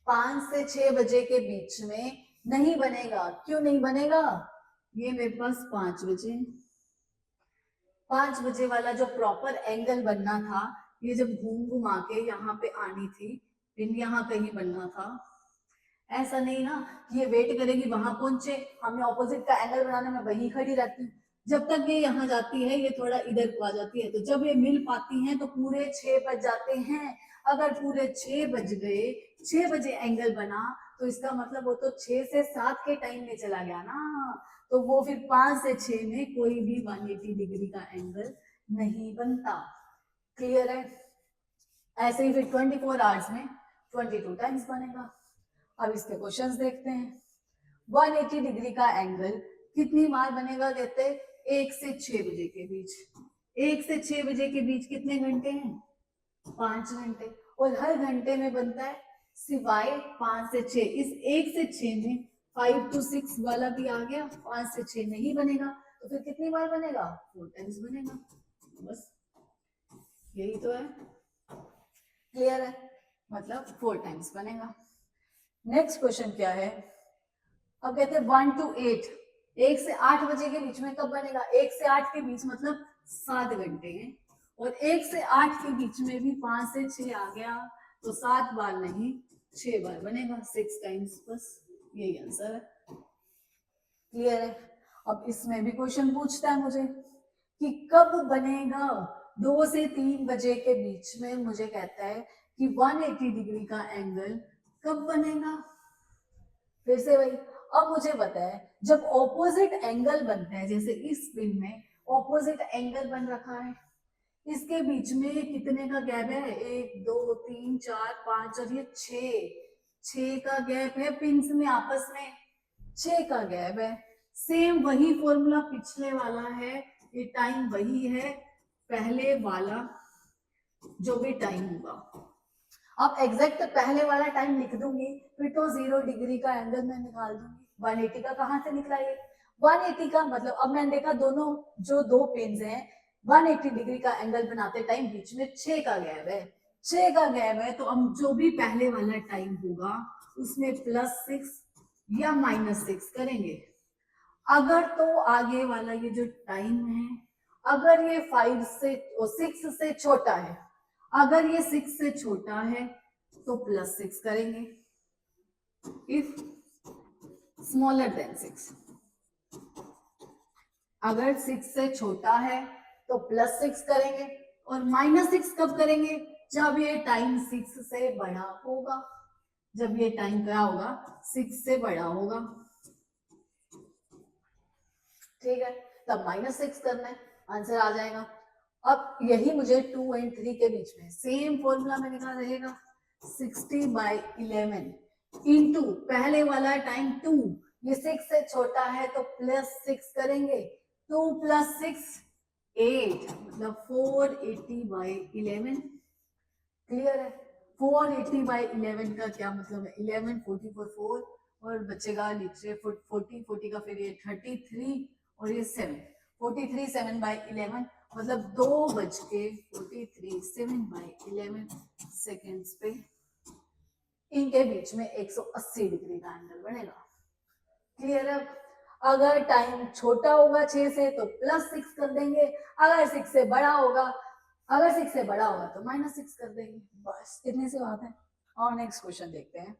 5 से 6 बजे के बीच में नहीं बनेगा। क्यों नहीं बनेगा ये मेरे पास 5 बजे, 5 बजे वाला जो प्रॉपर एंगल बनना था ये जब घूम घुमा के यहाँ पे आनी थी पिन यहाँ कहीं बनना था। ऐसा नहीं ना कि ये वेट करेगी वहां पहुंचे, हमें ऑपोजिट का एंगल बनाने में वही खड़ी रहती हूँ, जब तक ये यहाँ जाती है ये थोड़ा इधर को आ जाती है, तो जब ये मिल पाती हैं तो पूरे 6 बज जाते हैं। अगर पूरे 6 बज गए 6 बजे एंगल बना तो इसका मतलब वो तो 6 से 7 के टाइम में चला गया ना, तो वो फिर 5 से 6 में कोई भी 180 डिग्री का एंगल नहीं बनता। क्लियर है? ऐसे ही फिर 24 आवर्स में 22 टाइम्स बनेगा। अब इसके क्वेश्चंस देखते हैं। 180 डिग्री का एंगल कितनी बार बनेगा कहते हैं 1 से 6 बजे के बीच। 1 से 6 बजे के बीच कितने घंटे हैं 5 घंटे, और हर घंटे में बनता है सिवाय 5 से 6। इस 1 से 6 में 5 to 6 वाला भी आ गया, 5 से 6 नहीं बनेगा तो फिर कितनी बार बनेगा 4 टाइम्स बनेगा। बस यही तो है। क्लियर है? मतलब 4 टाइम्स बनेगा। नेक्स्ट क्वेश्चन क्या है, अब कहते हैं 1 to 8, 1 से 8 बजे के बीच में कब बनेगा 1 से 8 के बीच मतलब 7 घंटे हैं, और 1 से 8 के बीच में भी 5 से 6 आ गया तो 7 बार नहीं 6 बार बनेगा 6 टाइम्स। बस यही आंसर है। क्लियर है? अब इसमें भी क्वेश्चन पूछता है मुझे कि कब बनेगा 2 से 3 बजे के बीच में, मुझे कहता है कि 180 डिग्री का एंगल कब बनेगा। फिर से वही, अब मुझे पता है जब ऑपोजिट एंगल बनते हैं, जैसे इस पिन में ऑपोजिट एंगल बन रखा है, इसके बीच में कितने का गैप है 1 2 3 4 5 और ये 6 का गैप है पिन्स में आपस में, 6 का गैप है। सेम वही फॉर्मूला पिछले वाला है, ये टाइम वही है, पहले वाला जो भी टाइम होगा, अब एग्जैक्ट पहले वाला टाइम लिख दूंगी, फिर तो 0 डिग्री का एंगल मैं निकाल दूंगी। 180 का कहाँ से निकला ये? 180 का मतलब अब मैंने देखा दोनों जो दो पेन्स हैं 180 डिग्री का एंगल बनाते टाइम बीच में 6 का गैप है, 6 का गैप है, तो हम जो भी पहले वाला टाइम होगा उसमें +6 या -6 करेंगे। अगर तो आगे वाला ये जो टाइम है, अगर ये 6 से छोटा है, अगर ये 6 से छोटा है तो +6 करेंगे, इफ स्मॉलर देन 6। अगर 6 से छोटा है तो +6 करेंगे, और -6 कब करेंगे? जब ये टाइम 6 से बड़ा होगा, जब ये टाइम क्या होगा? 6 से बड़ा होगा, ठीक है, तब -6 करना है, आंसर आ जाएगा। अब यही मुझे 2 और 3 के बीच में सेम फॉर्मूला मैंने कहा रहेगा, 60/11 इंटू पहले वाला टाइम 2, ये 6 से छोटा है तो +6 करेंगे, 2 + 6 8, मतलब 480/11। क्लियर है? 480/11 का क्या मतलब है? 11 44 4 और बचेगा नीचे 40 का, फिर ये 33 और ये 7, 43 7/11, मतलब 2:43 7/11 सेकेंड्स पे इनके बीच में 180 डिग्री का एंगल बनेगा। क्लियर है? अगर टाइम छोटा होगा 6 से तो +6 कर देंगे, अगर 6 से बड़ा होगा तो -6 कर देंगे, बस इतने से बात है। और नेक्स्ट क्वेश्चन देखते हैं।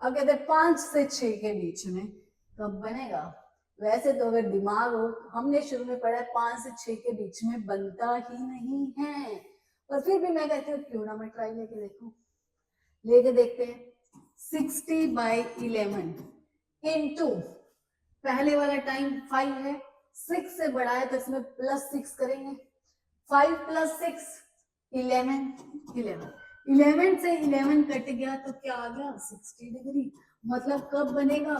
अब कहते हैं 5 से 6 के बीच में कब बनेगा? वैसे तो अगर दिमाग हो, हमने शुरू में पढ़ा है 5 से 6 के बीच में बनता ही नहीं है, पर फिर भी मैं कहती हूँ क्यों ना मैं ट्राई लेके देखते हैं। 60/11 इंटू पहले वाला टाइम 5 है, 6 से बड़ा है तो इसमें +6 करेंगे, 5 + 6 11 11 से 11 कट गया तो क्या आ गया? 60 डिग्री। मतलब कब बनेगा?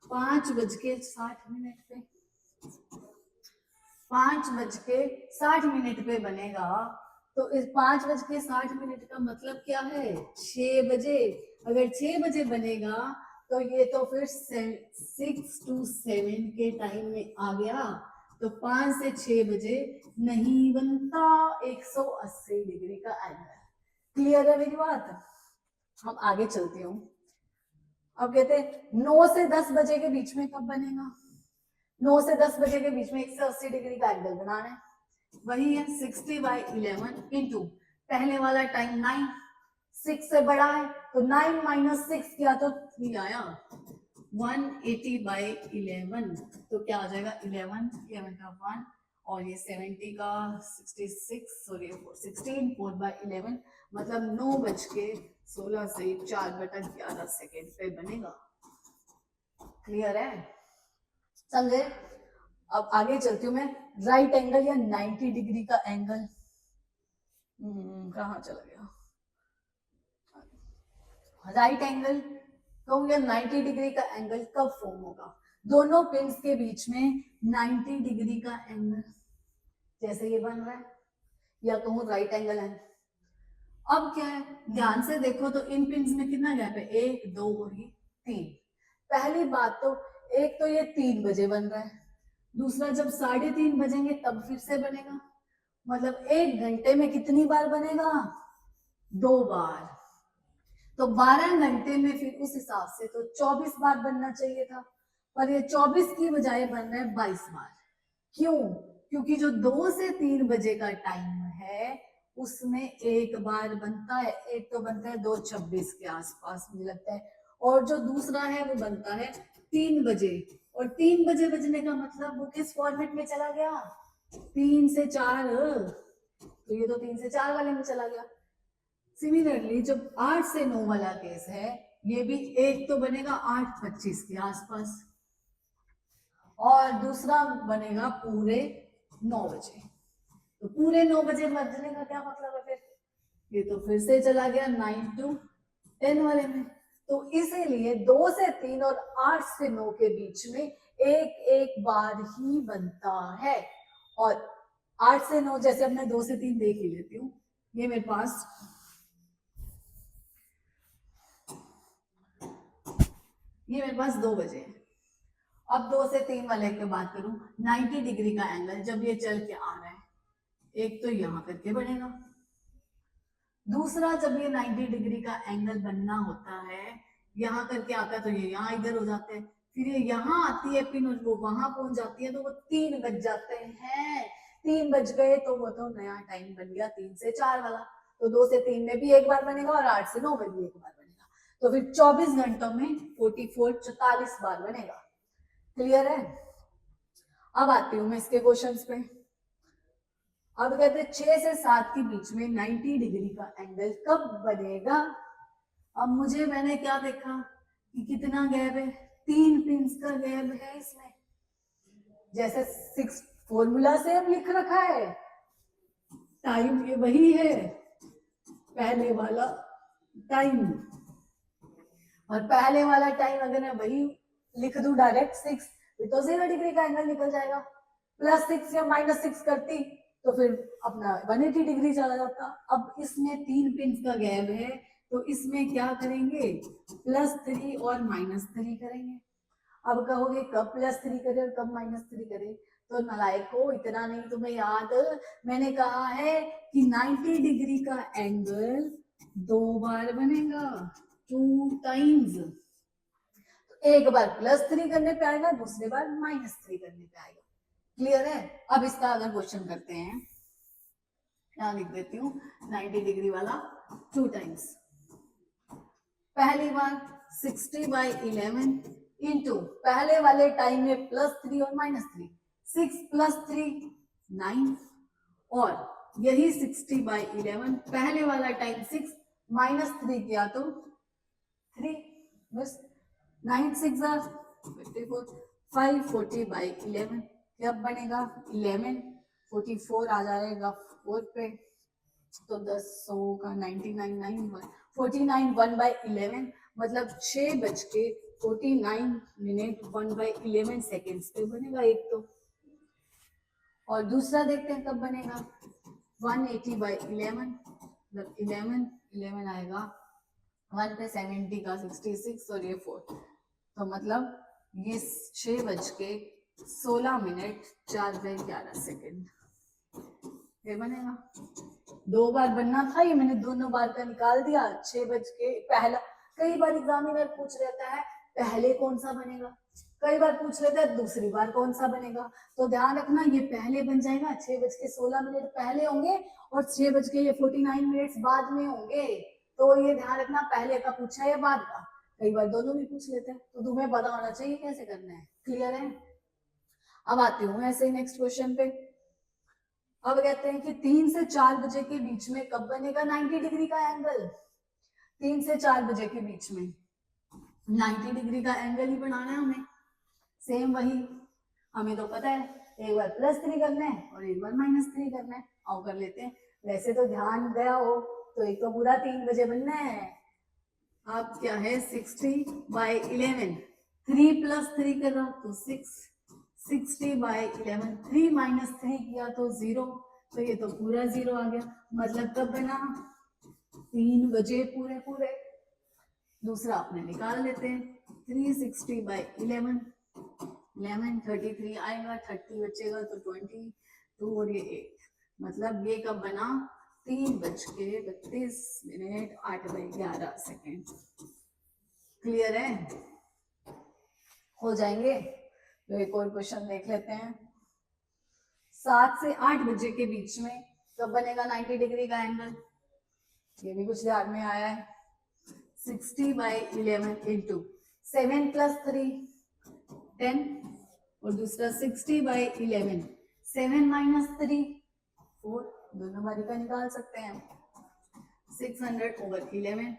5:60 पे, 5:60 पे बनेगा। तो इस 5:60 का मतलब क्या है? 6 बजे। अगर 6 बजे बनेगा तो ये तो फिर 6 to 7 के टाइम में आ गया, तो 5 से 6 बजे नहीं बनता 180 डिग्री का एंगल। क्लियर है मेरी बात? हम आगे चलती हूँ। अब कहते हैं 9 से 10 बजे के बीच में कब बनेगा? 9 से 10 बजे के बीच में 180 डिग्री का एंगल बनाना है, वही है 60/11 इंटू पहले वाला टाइम 9, 6 से बड़ा है तो 9 - 6 किया तो 3 आया, 180/11 तो क्या आ जाएगा? 11 का 1 और ये 70 का 66 और ये 16 4/11, मतलब 9:16 से 4/11 सेकेंड पे बनेगा। क्लियर है? समझे? अब आगे चलती हूँ मैं। राइट एंगल या 90 डिग्री का एंगल कहाँ चला गया? राइट एंगल तो या 90 डिग्री का एंगल कब फॉर्म होगा? दोनों पिन्स के बीच में 90 डिग्री का एंगल जैसे ये बन रहा है, या कहूँ राइट एंगल है। अब क्या है, ध्यान से देखो तो इन पिन्स में कितना गैप है? 1 2 और ये 3। पहली बात तो एक तो ये 3 बजे बन रहा है, दूसरा जब 3:30 बजेंगे तब फिर से बनेगा, मतलब 1 घंटे में कितनी बार बनेगा? 2 बार। तो 12 घंटे में फिर उस हिसाब से तो 24 बार बनना चाहिए था, पर ये 24 की बजाय बन रहा है 22 बार। क्यों? क्योंकि जो 2 से 3 बजे का टाइम है उसमें एक बार बनता है, एक तो बनता है 2:26 के आसपास मुझे लगता है, और जो दूसरा है वो बनता है 3 बजे, और 3 बजे बजने का मतलब वो किस फॉर्मेट में चला गया? 3 से 4, तो ये तो 3 से 4 वाले में चला गया। सिमिलरली जब 8 से 9 वाला केस है, ये भी एक तो बनेगा 8:25 के आसपास और दूसरा बनेगा पूरे 9 बजे। तो पूरे 9 बजे बजने का क्या मतलब है? फिर ये तो फिर से चला गया 9 to 10 वाले में। तो इसीलिए 2 से 3 और 8 से 9 के बीच में एक एक बार ही बनता है, और 8 से 9, जैसे अब मैं 2 से 3 देख ही लेती हूँ। ये मेरे पास 2 बजे है। अब 2 से 3 वाले की बात करूं, 90 डिग्री का एंगल जब ये चल के आ रहा है, एक तो यहाँ करके बनेगा, दूसरा जब ये 90 डिग्री का एंगल बनना होता है, यहाँ करके आता है तो ये यहाँ इधर हो जाते हैं, फिर ये यहाँ आती है पिन और वो वहां पहुंच जाती है, तो वो 3 बज जाते हैं। 3 बज गए तो वो तो नया टाइम बन गया 3 से 4 वाला। तो 2 से 3 में भी एक बार बनेगा और 8 से 9 में भी एक बार बनेगा, तो फिर 24 घंटों में 44 बार बनेगा। क्लियर है? अब आती हूँ मैं इसके क्वेश्चंस पे। अब कहते हैं 6 से 7 के बीच में 90 डिग्री का एंगल कब बनेगा? अब मैंने क्या देखा कि कितना गैप है, 3 पिंस का गैप है इसमें, जैसे 6 फॉर्मूला से अब लिख रखा है, टाइम ये वही है पहले वाला टाइम, और पहले वाला टाइम अगर मैं वही लिख दूं डायरेक्ट 6, तो 0 डिग्री का एंगल निकल जाएगा। +6 या -6 करती तो फिर अपना 180 डिग्री चला जाता। अब इसमें 3 पिन का गैप है, तो इसमें क्या करेंगे, +3 और -3 करेंगे। अब कहोगे कब +3 करे और कब -3 करे, तो नालायको इतना नहीं तुम्हें याद, मैंने कहा है कि 90 डिग्री का एंगल 2 बार बनेगा, 2 टाइम्स। एक बार +3 करने पे आएगा, दूसरी बार -3 करने पे आएगा। क्लियर है? अब इसका अगर क्वेश्चन करते हैं, यहाँ लिख देती हूँ 90 डिग्री वाला 2 टाइम्स। पहली बार 60/11 इंटू पहले वाले टाइम में +3 और -3, 6 + 3 9, और यही 60/11 पहले वाला टाइम 6 -3 किया तो 3, बस 9 6 54, 540/11 क्या बनेगा, 11 44 आ जाएगा 4 पे, तो 10 100 का 99 9 49 1/11, मतलब 6:49 1/11 सेकेंड्स पे बनेगा एक तो। और दूसरा देखते हैं कब बनेगा, 180/11, मतलब 11 आएगा 1 पे 70 का 66 और ये 4, तो मतलब ये 6:16 4/11 सेकेंड ये बनेगा। 2 बार बनना था, ये मैंने दोनों बार का निकाल दिया। 6 बज के पहला, कई बार एग्जामिनर पूछ रहता है पहले कौन सा बनेगा, कई बार पूछ लेता है दूसरी बार कौन सा बनेगा, तो ध्यान रखना ये पहले बन जाएगा, 6:16 पहले होंगे और 6:49 बाद में होंगे, तो ये ध्यान रखना पहले का पूछा है या बाद का, कई बार दोनों भी पूछ लेते हैं, तो तुम्हें पता होना चाहिए कैसे करना है। क्लियर है? अब आती हूँ ऐसे ही नेक्स्ट क्वेश्चन पे। अब कहते हैं कि 3 से 4 बजे के बीच में कब बनेगा 90 डिग्री का एंगल? 3 से 4 बजे के बीच में 90 डिग्री का एंगल ही बनाना है हमें। सेम वही, हमें तो पता है एक बार +3 करना है और एक बार -3 करना है। आओ कर लेते हैं। वैसे तो ध्यान गया हो तो एक तो पूरा 3 बजे बनना है। अब क्या है 60/11, 3 + 3 कर रहा तो 6, 60/11, 3 - 3 किया तो 0, तो ये तो पूरा 0 आ गया, मतलब कब बना 3 बजे पूरे पूरे। दूसरा अपने निकाल लेते हैं, 360/11, 11 33 आएगा, 30 बचेगा तो 22 और ये 8, मतलब ये कब बना 3:32 8/11 सेकेंड। क्लियर है? हो जाएंगे। तो एक और क्वेश्चन देख लेते हैं। 7 से 8 बजे के बीच में कब बनेगा 90 डिग्री का एंगल? ये भी कुछ ध्यान में आया है। 60/11 इंटू 7 + 3 10, और दूसरा 60/11 7 - 3 4, दोनों बारी का निकाल सकते हैं। 600/11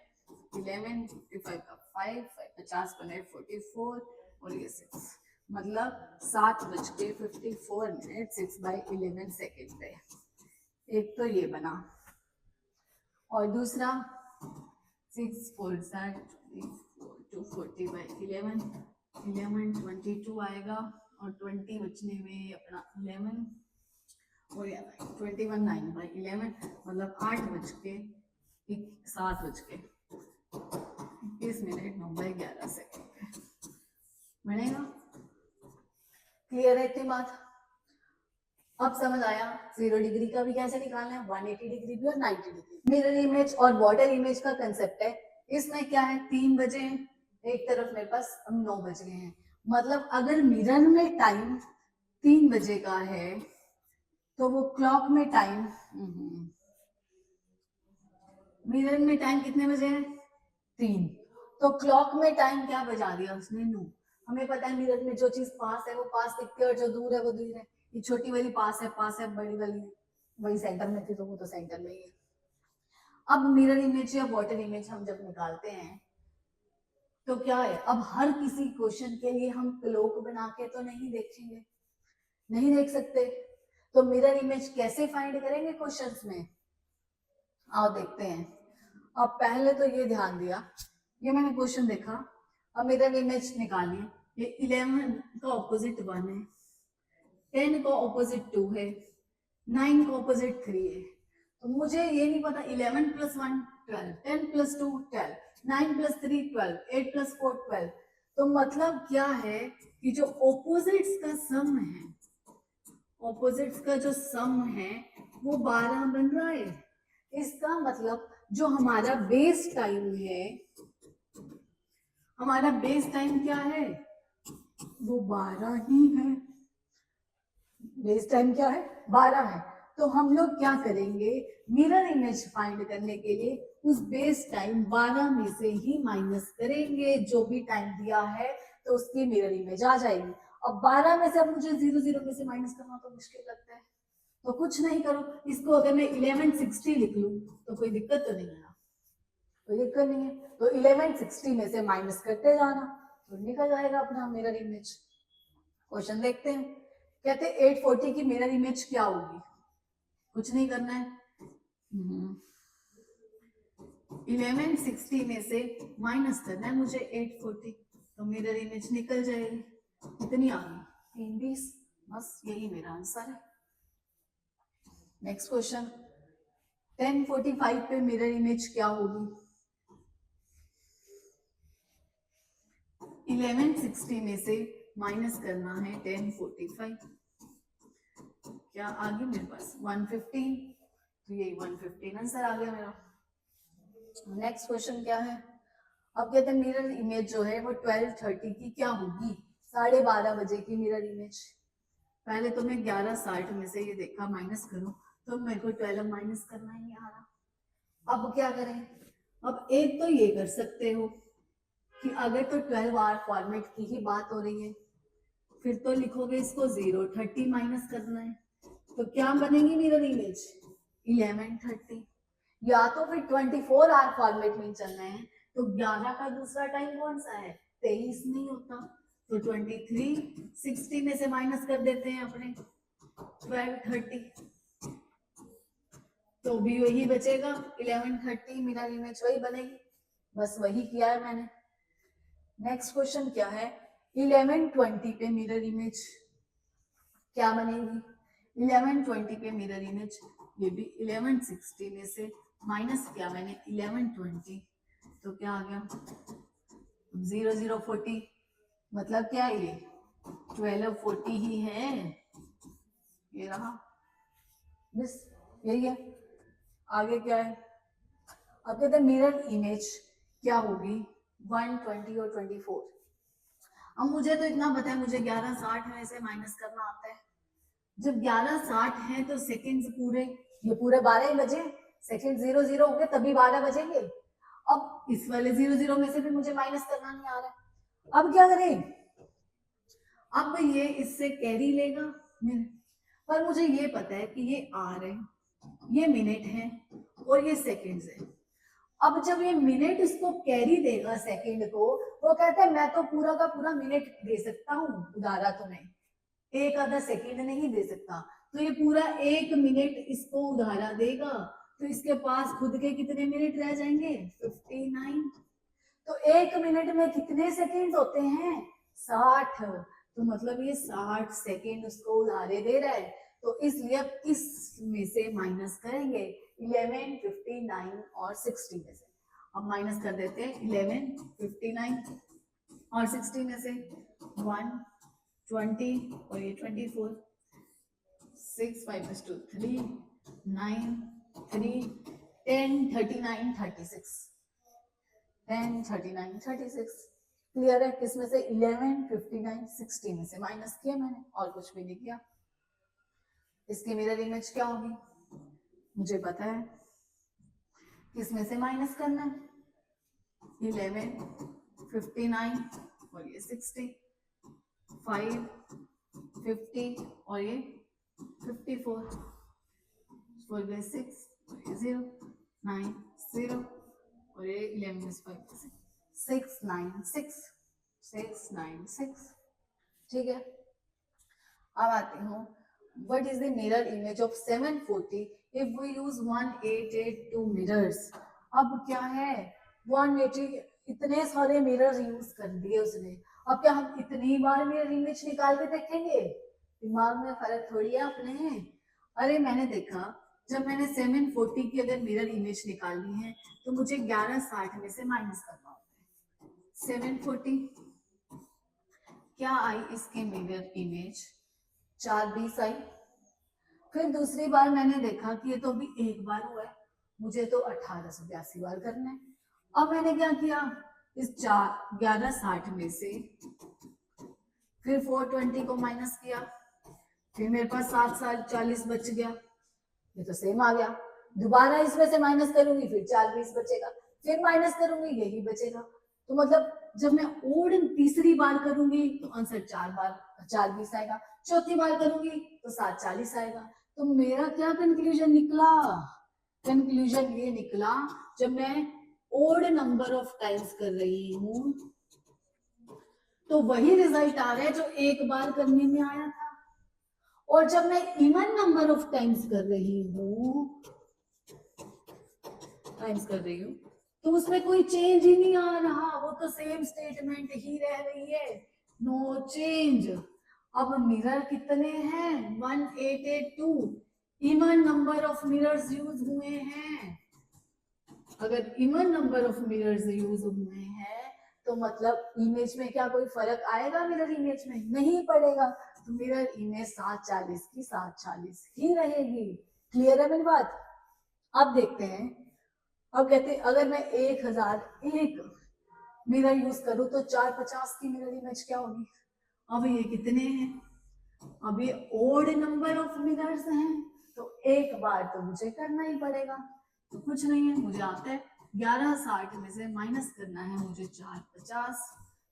11 55 का 5 50 44 और ये 6, मतलब 7:54 6/11 सेकेंड पे। एक तो ये बना, और दूसरा 6 4 240/11 11 22 आएगा, और 20 बचने में अपना 11 और 21/9 मतलब 7:21 बनेगा। क्लियर है इतनी बात? अब समझ आया 0 डिग्री का भी कैसे निकालना है, 180 डिग्री भी और 90 डिग्री। मिरर इमेज और वाटर इमेज का कंसेप्ट है। इसमें क्या है, 3 बजे हैं एक तरफ मेरे पास, अब 9 बज गए हैं। मतलब अगर मिरर में टाइम 3 बजे का है तो वो क्लॉक में टाइम, मिरर में टाइम कितने बजे है, 3, तो क्लॉक में टाइम क्या बजा दिया उसने, 9। हमें पता है मिरर में जो चीज पास है वो पास दिखती है और जो दूर है वो दूर है। ये छोटी वाली पास है, बड़ी वाली वही सेंटर में थी तो वो तो सेंटर में ही है। अब मिरर इमेज या वाटर इमेज हम जब निकालते हैं तो क्या है, अब हर किसी क्वेश्चन के लिए हम क्लोक बना के तो नहीं देखेंगे, नहीं देख सकते। तो मिरर इमेज कैसे फाइंड करेंगे क्वेश्चंस में, आओ देखते हैं। अब पहले तो ये ध्यान दिया, ये मैंने क्वेश्चन देखा, अब मिरर इमेज निकालिए। ये 11 का ऑपोजिट 1 है, 10 का ऑपोजिट 2 है, 9 का ऑपोजिट 3 है। तो मुझे ये नहीं पता 11 + 1 12, 10 + 2 12, 9 + 3 12, 8 + 4 12। तो मतलब क्या है कि जो ऑपोजिट्स का सम है, ऑपोजिट्स का जो सम है वो 12 बन रहा है। इसका मतलब जो हमारा बेस टाइम है, हमारा बेस टाइम क्या है, वो 12 ही है। बेस टाइम क्या है, 12 है। तो हम लोग क्या करेंगे, मिरर इमेज फाइंड करने के लिए उस बेस टाइम 12 में से ही माइनस करेंगे, जो भी टाइम दिया है तो उसकी मिरर इमेज आ जाएगी। अब 12 में से अब मुझे 0 0 में से माइनस करना तो मुश्किल लगता है, तो कुछ नहीं करो, इसको अगर मैं 1160 लिख लूं तो कोई दिक्कत तो नहीं है, कोई दिक्कत नहीं है। तो 1160 में से माइनस करते जाना तो निकल जाएगा अपना मिरर इमेज। क्वेश्चन देखते हैं, कहते हैं 840 की मिरर इमेज क्या होगी, कुछ नहीं करना है, 1160 में से माइनस करना है मुझे 840, तो मिरर इमेज निकल जाएगी, कितनी आ गई, 320। बस यही मेरा आंसर है। नेक्स्ट क्वेश्चन, 1045 पे मिरर इमेज क्या होगी, 1160 में से माइनस करना है 1045, क्या आ गई मेरे पास 115, तो यही 115 आंसर आ गया मेरा। नेक्स्ट क्वेश्चन क्या है, अब कहते हैं मिरर इमेज जो है वो 12:30 की क्या होगी, 12:30 बजे की मिरर इमेज। पहले तो मैं 11:60 में से ये देखा माइनस करूं तो मेरे को 12 माइनस करना ही नहीं आ रहा। अब क्या करें, अब एक तो ये कर सकते हो कि अगर तो 12 आवर फॉर्मेट की ही बात हो रही है फिर तो लिखोगे इसको 0, 30 माइनस करना है, तो क्या बनेगी मिरर इमेज 11:30। या तो फिर 24 आवर फॉर्मेट में चलना है तो 11 का दूसरा टाइम कौन सा है, 23 नहीं होता, तो 23 60 में से माइनस कर देते हैं अपने 12:30, तो भी वही बचेगा 11:30, मिरर इमेज वही बनेगी, बस वही किया है मैंने। नेक्स्ट क्वेश्चन क्या है, 11:20 पे मिरर इमेज क्या बनेगी, 11:20 पे मिरर इमेज, ये भी 1160 में से माइनस किया मैंने 11:20, तो क्या आ गया 0 0 40, मतलब क्या है ये 1240 ही है, ये रहा, बस यही है। आगे क्या है, अब कहते हैं मिरर इमेज क्या होगी 120 और 24। अब मुझे तो इतना पता है, मुझे 11:60 में से माइनस करना आता है। जब 11:60 है तो सेकंड्स पूरे, ये पूरे 12 ही बजे, सेकंड 0 0 हो गए तभी 12 बजेंगे। अब इस वाले 0 0 में से भी मुझे माइनस करना नहीं आ रहा है, अब क्या करें, अब ये इससे कैरी लेगा, पर मुझे ये पता है कि ये आर है, ये मिनट है और ये सेकंड्स है। अब जब ये मिनट इसको कैरी देगा सेकंड को, वो कहता है मैं तो पूरा का पूरा मिनट दे सकता हूँ उधारा तुम्हें, एक आधा सेकंड नहीं दे सकता, तो ये पूरा 1 मिनट इसको उधारा देगा, तो इसके पास खुद के कितने मिनट रह जाएंगे 59। तो 1 मिनट में कितने सेकंड होते हैं 60, तो मतलब ये 60 सेकंड उसको उधारे दे रहा है, तो इसलिए अब इसमें से माइनस करेंगे 11, 59 और 60 में से। अब माइनस कर देते हैं 11, 59 और 60 में से 1, 20 और ये 24, 6, 5 is 2, 3, 9, 3, 10, 39, 36, 10, 39, 36। क्लियर है? किसमें से? 11, 59, 60 में से माइनस किया मैंने, और कुछ भी नहीं किया। इसकी मिरर इमेज क्या होगी मुझे पता है, किसमें से माइनस करना है? 11, 59 और ये 60, 5, 50 और ये 54, 4 by 6 और ये 0, 9, 0 और ये 11 is 5, 6, 9, 6, 6, 9, 6। ठीक है, अब आती हूँ, what is the mirror image of 740 if we use 1882 mirrors? अब क्या है, 180 इतने सारे मिरर्स यूज कर दिए उसने, अब क्या हम इतनी बार मिरर इमेज निकाल के देखेंगे? दिमाग में फर्क थोड़ी है अपने। अरे मैंने देखा, जब मैंने 740 की अगर मिरर इमेज निकालनी है तो मुझे 1160 में से माइनस करना होता है। 740 क्या आई इसके मिरर इमेज? 420 आई। फिर दूसरी बार मैंने देखा कि ये तो अभी एक बार हुआ है, मुझे तो 1882 बार करना है। अब मैंने क्या किया, इस 1160 में से फिर 420 को माइनस किया, फिर मेरे पास 740 बच गया, ये तो सेम आ गया। दोबारा इसमें से माइनस करूंगी, फिर 420 बचेगा, फिर माइनस करूंगी, यही बचेगा। तो मतलब जब मैं ओड तीसरी बार करूंगी तो आंसर 420 आएगा, चौथी बार करूंगी तो 740 आएगा। तो मेरा क्या कंक्लूजन निकला? कंक्लूजन ये निकला, जब मैं ओड नंबर ऑफ टाइम्स कर रही हूं तो वही रिजल्ट आ रहा है जो एक बार करने में आया था, और जब मैं इवन नंबर ऑफ टाइम्स कर रही हूं तो उसमें कोई चेंज ही नहीं आ रहा, वो तो सेम स्टेटमेंट ही रह रही है, नो चेंज। अब मिरर कितने हैं? 1882। Even number of mirrors use हुए हैं। अगर even number of mirrors use हुए हैं तो मतलब इमेज में क्या कोई फर्क आएगा? मिरर इमेज में नहीं पड़ेगा, तो मिरर इमेज 740 की 740 ही रहेगी। क्लियर है मेरी बात? अब देखते हैं, अब कहते हैं अगर मैं 1001 मिरर यूज करूं तो 450 की मिरर इमेज क्या होगी? अब ये कितने हैं? अब ये ओड नंबर ऑफ मिरर्स हैं, तो एक बार तो मुझे करना ही पड़ेगा। तो कुछ नहीं है, मुझे आता है 1160 में से माइनस करना है मुझे 450,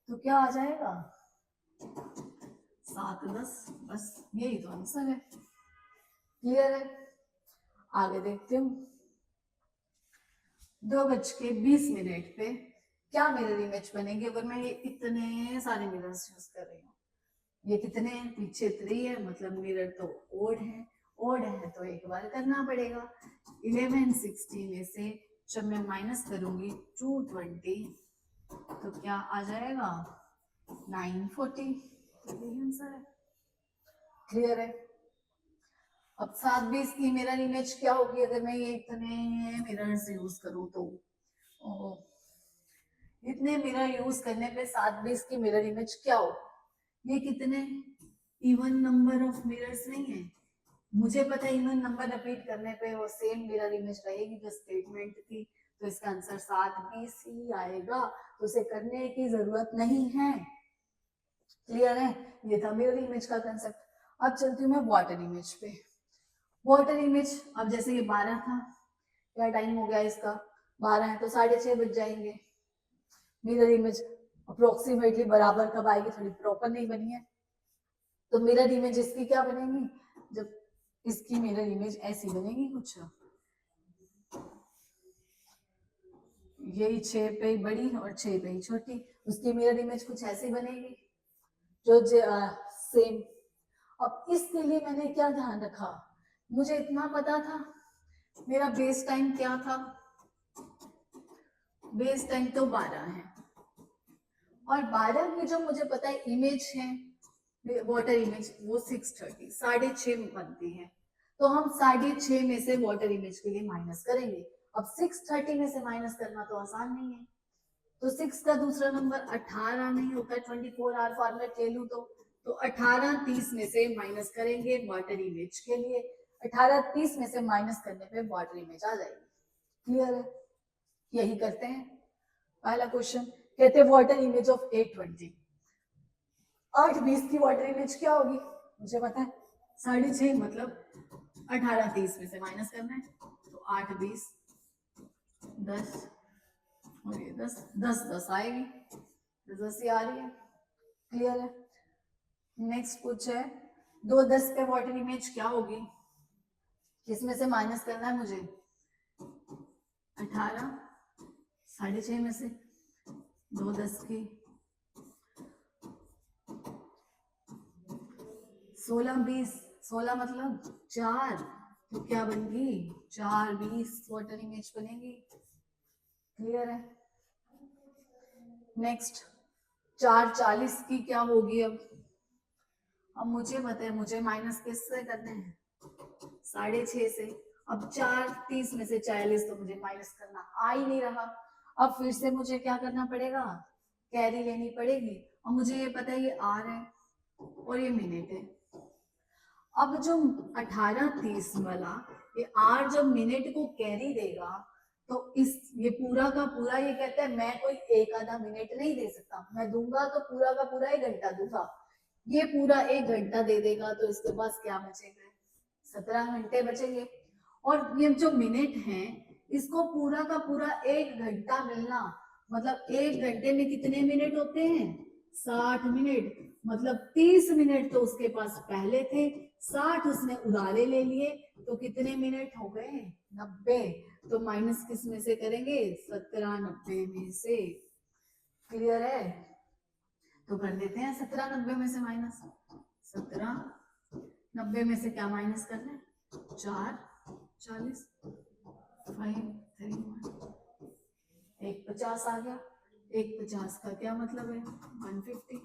तो क्या आ जाएगा? 710। बस यही तो आंसर है। क्लियर है? आगे देखते हूँ, 2:20 पे क्या मिरर इमेज बनेगी अगर मैं ये इतने सारे मिरर्स यूज कर रही हूँ? ये कितने हैं? पीछे 3 है, मतलब मिरर तो ओड है, ओड है तो एक बार करना पड़ेगा। 1160 में से जब मैं माइनस करूंगी 220 तो क्या आ जाएगा? 940। तो यही आंसर है। क्लियर है? अब 720 की मिरर इमेज क्या होगी अगर मैं ये इतने मिरर्स यूज करूं तो? इतने मिरर यूज करने पे 720 की मिरर इमेज क्या हो? ये कितने इवन नंबर ऑफ मिरर्स नहीं है, मुझे पता है इवन नंबर रिपीट करने पे वो सेम मिरर इमेज रहेगी जो स्टेटमेंट थी, तो इसका आंसर 720 ही आएगा, तो उसे करने की जरूरत नहीं है। क्लियर है? ये था मिरर इमेज का कंसेप्ट। अब चलती हूँ मैं वाटर इमेज पे। वाटर इमेज, अब जैसे ये 12 था, क्या टाइम हो गया इसका? 12 है तो 6:30 बज जाएंगे। मिरर इमेज अप्रोक्सीमेटली बराबर कब आएगी? थोड़ी प्रॉपर नहीं बनी है, तो मिरर इमेज इसकी क्या बनेगी? जब इसकी मिरर इमेज ऐसी बनेगी कुछ, यही 6 पे बड़ी और 6 पे छोटी, उसकी मिरर इमेज कुछ ऐसी बनेगी जो सेम। अब इसके लिए मैंने क्या ध्यान रखा, मुझे इतना पता था मेरा बेस टाइम क्या था, बेस टाइम तो 12 है, और 12 की जो मुझे पता है इमेज है वाटर इमेज वो 6:30 6:30 बनती है, तो हम 6:30 में से वाटर इमेज के लिए माइनस करेंगे। अब 6:30 में से माइनस करना तो आसान नहीं है, तो 6 का दूसरा नंबर 18 नहीं होता, 24 आवर फॉर्मेट ले लूं तो 18:30 में से माइनस करेंगे वाटर इमेज के लिए। 18:30 में से माइनस करने पे वाटर इमेज आ जाएगी। क्लियर है? यही करते हैं। पहला क्वेश्चन कहते हैं वाटर इमेज ऑफ 8:20। 8:20 की वाटर इमेज क्या होगी मुझे पता है, 6:30 मतलब 18:30 में से माइनस करना है, तो 8:20 10 और ये 10 10 10 आएगी, 10 ही आ रही है। क्लियर है? नेक्स्ट पूछ है 2 10 पे वाटर इमेज क्या होगी, किसमें से माइनस करना है मुझे, 18 6:30 में से 2 10 की 16 20, 16 मतलब 4, तो क्या बनेगी 4 20 वाटर इमेज बनेगी। क्लियर है? नेक्स्ट 4 40 की क्या होगी, अब मुझे पता है मुझे माइनस किससे करने हैं, 6:30 से। अब 4 30 में से 40 तो मुझे माइनस करना आ ही नहीं रहा, अब फिर से मुझे क्या करना पड़ेगा, कैरी लेनी पड़ेगी। और मुझे ये पता है ये आर है और ये मिनट है। अब जो 18:30 वाला ये आर जब मिनट को कैरी देगा तो इस ये पूरा का पूरा ये कहता है मैं कोई एक आधा मिनट नहीं दे सकता, मैं दूंगा तो पूरा का पूरा 1 घंटा दूंगा। ये पूरा 1 घंटा दे देगा तो इसके पास क्या बचेगा, 17 घंटे बचेंगे। और ये जो मिनट है इसको पूरा का पूरा 1 घंटा मिलना, मतलब 1 घंटे में कितने मिनट होते हैं, 60 मिनट, मतलब 30 मिनट तो उसके पास पहले थे, 60 उसने उधारे ले लिए, तो कितने मिनट हो गए 90। तो माइनस किस में से करेंगे, 17 90 में से। क्लियर है? तो कर देते हैं 17 90 में से माइनस, 17 90 में से क्या माइनस करना है, 4 40 5 3 1 50 आ गया। 1 50 का क्या मतलब है 150,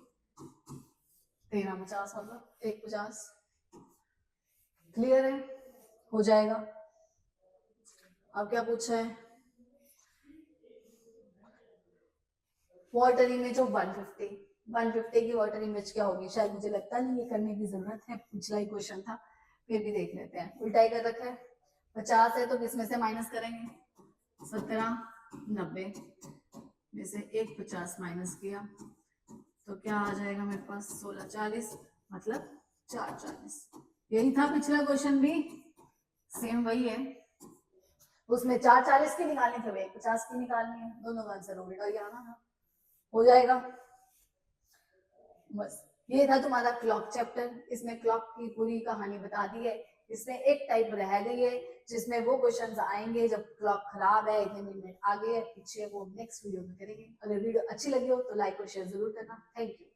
13 50 मतलब 1 50। क्लियर है? हो जाएगा। अब क्या पूछा है, वाटर इमेज ऑफ 150। 150 की वाटर इमेज क्या होगी, शायद मुझे लगता नहीं ये करने की जरूरत है, पिछला ही क्वेश्चन था, फिर भी देख लेते हैं। उल्टा ही कर रखा है, 50 है तो किस में से माइनस करेंगे, 17 90 में से 1 50 माइनस किया तो क्या आ जाएगा मेरे पास, 16 40 मतलब 4 40। यही था पिछला क्वेश्चन भी, सेम वही है। उसमें 4 40 की निकालनी थी, 1 50 की निकालनी है, दोनों का आंसर उल्टा ही आना था। हो जाएगा। बस ये था तुम्हारा क्लॉक चैप्टर, इसमें क्लॉक की पूरी कहानी बता दी है। इसमें एक टाइप रह गई है जिसमें वो क्वेश्चंस आएंगे जब क्लॉक खराब है, इतने मिनट आगे है पीछे, वो नेक्स्ट वीडियो में करेंगे। अगर वीडियो अच्छी लगी हो तो लाइक और शेयर जरूर करना। Thank you.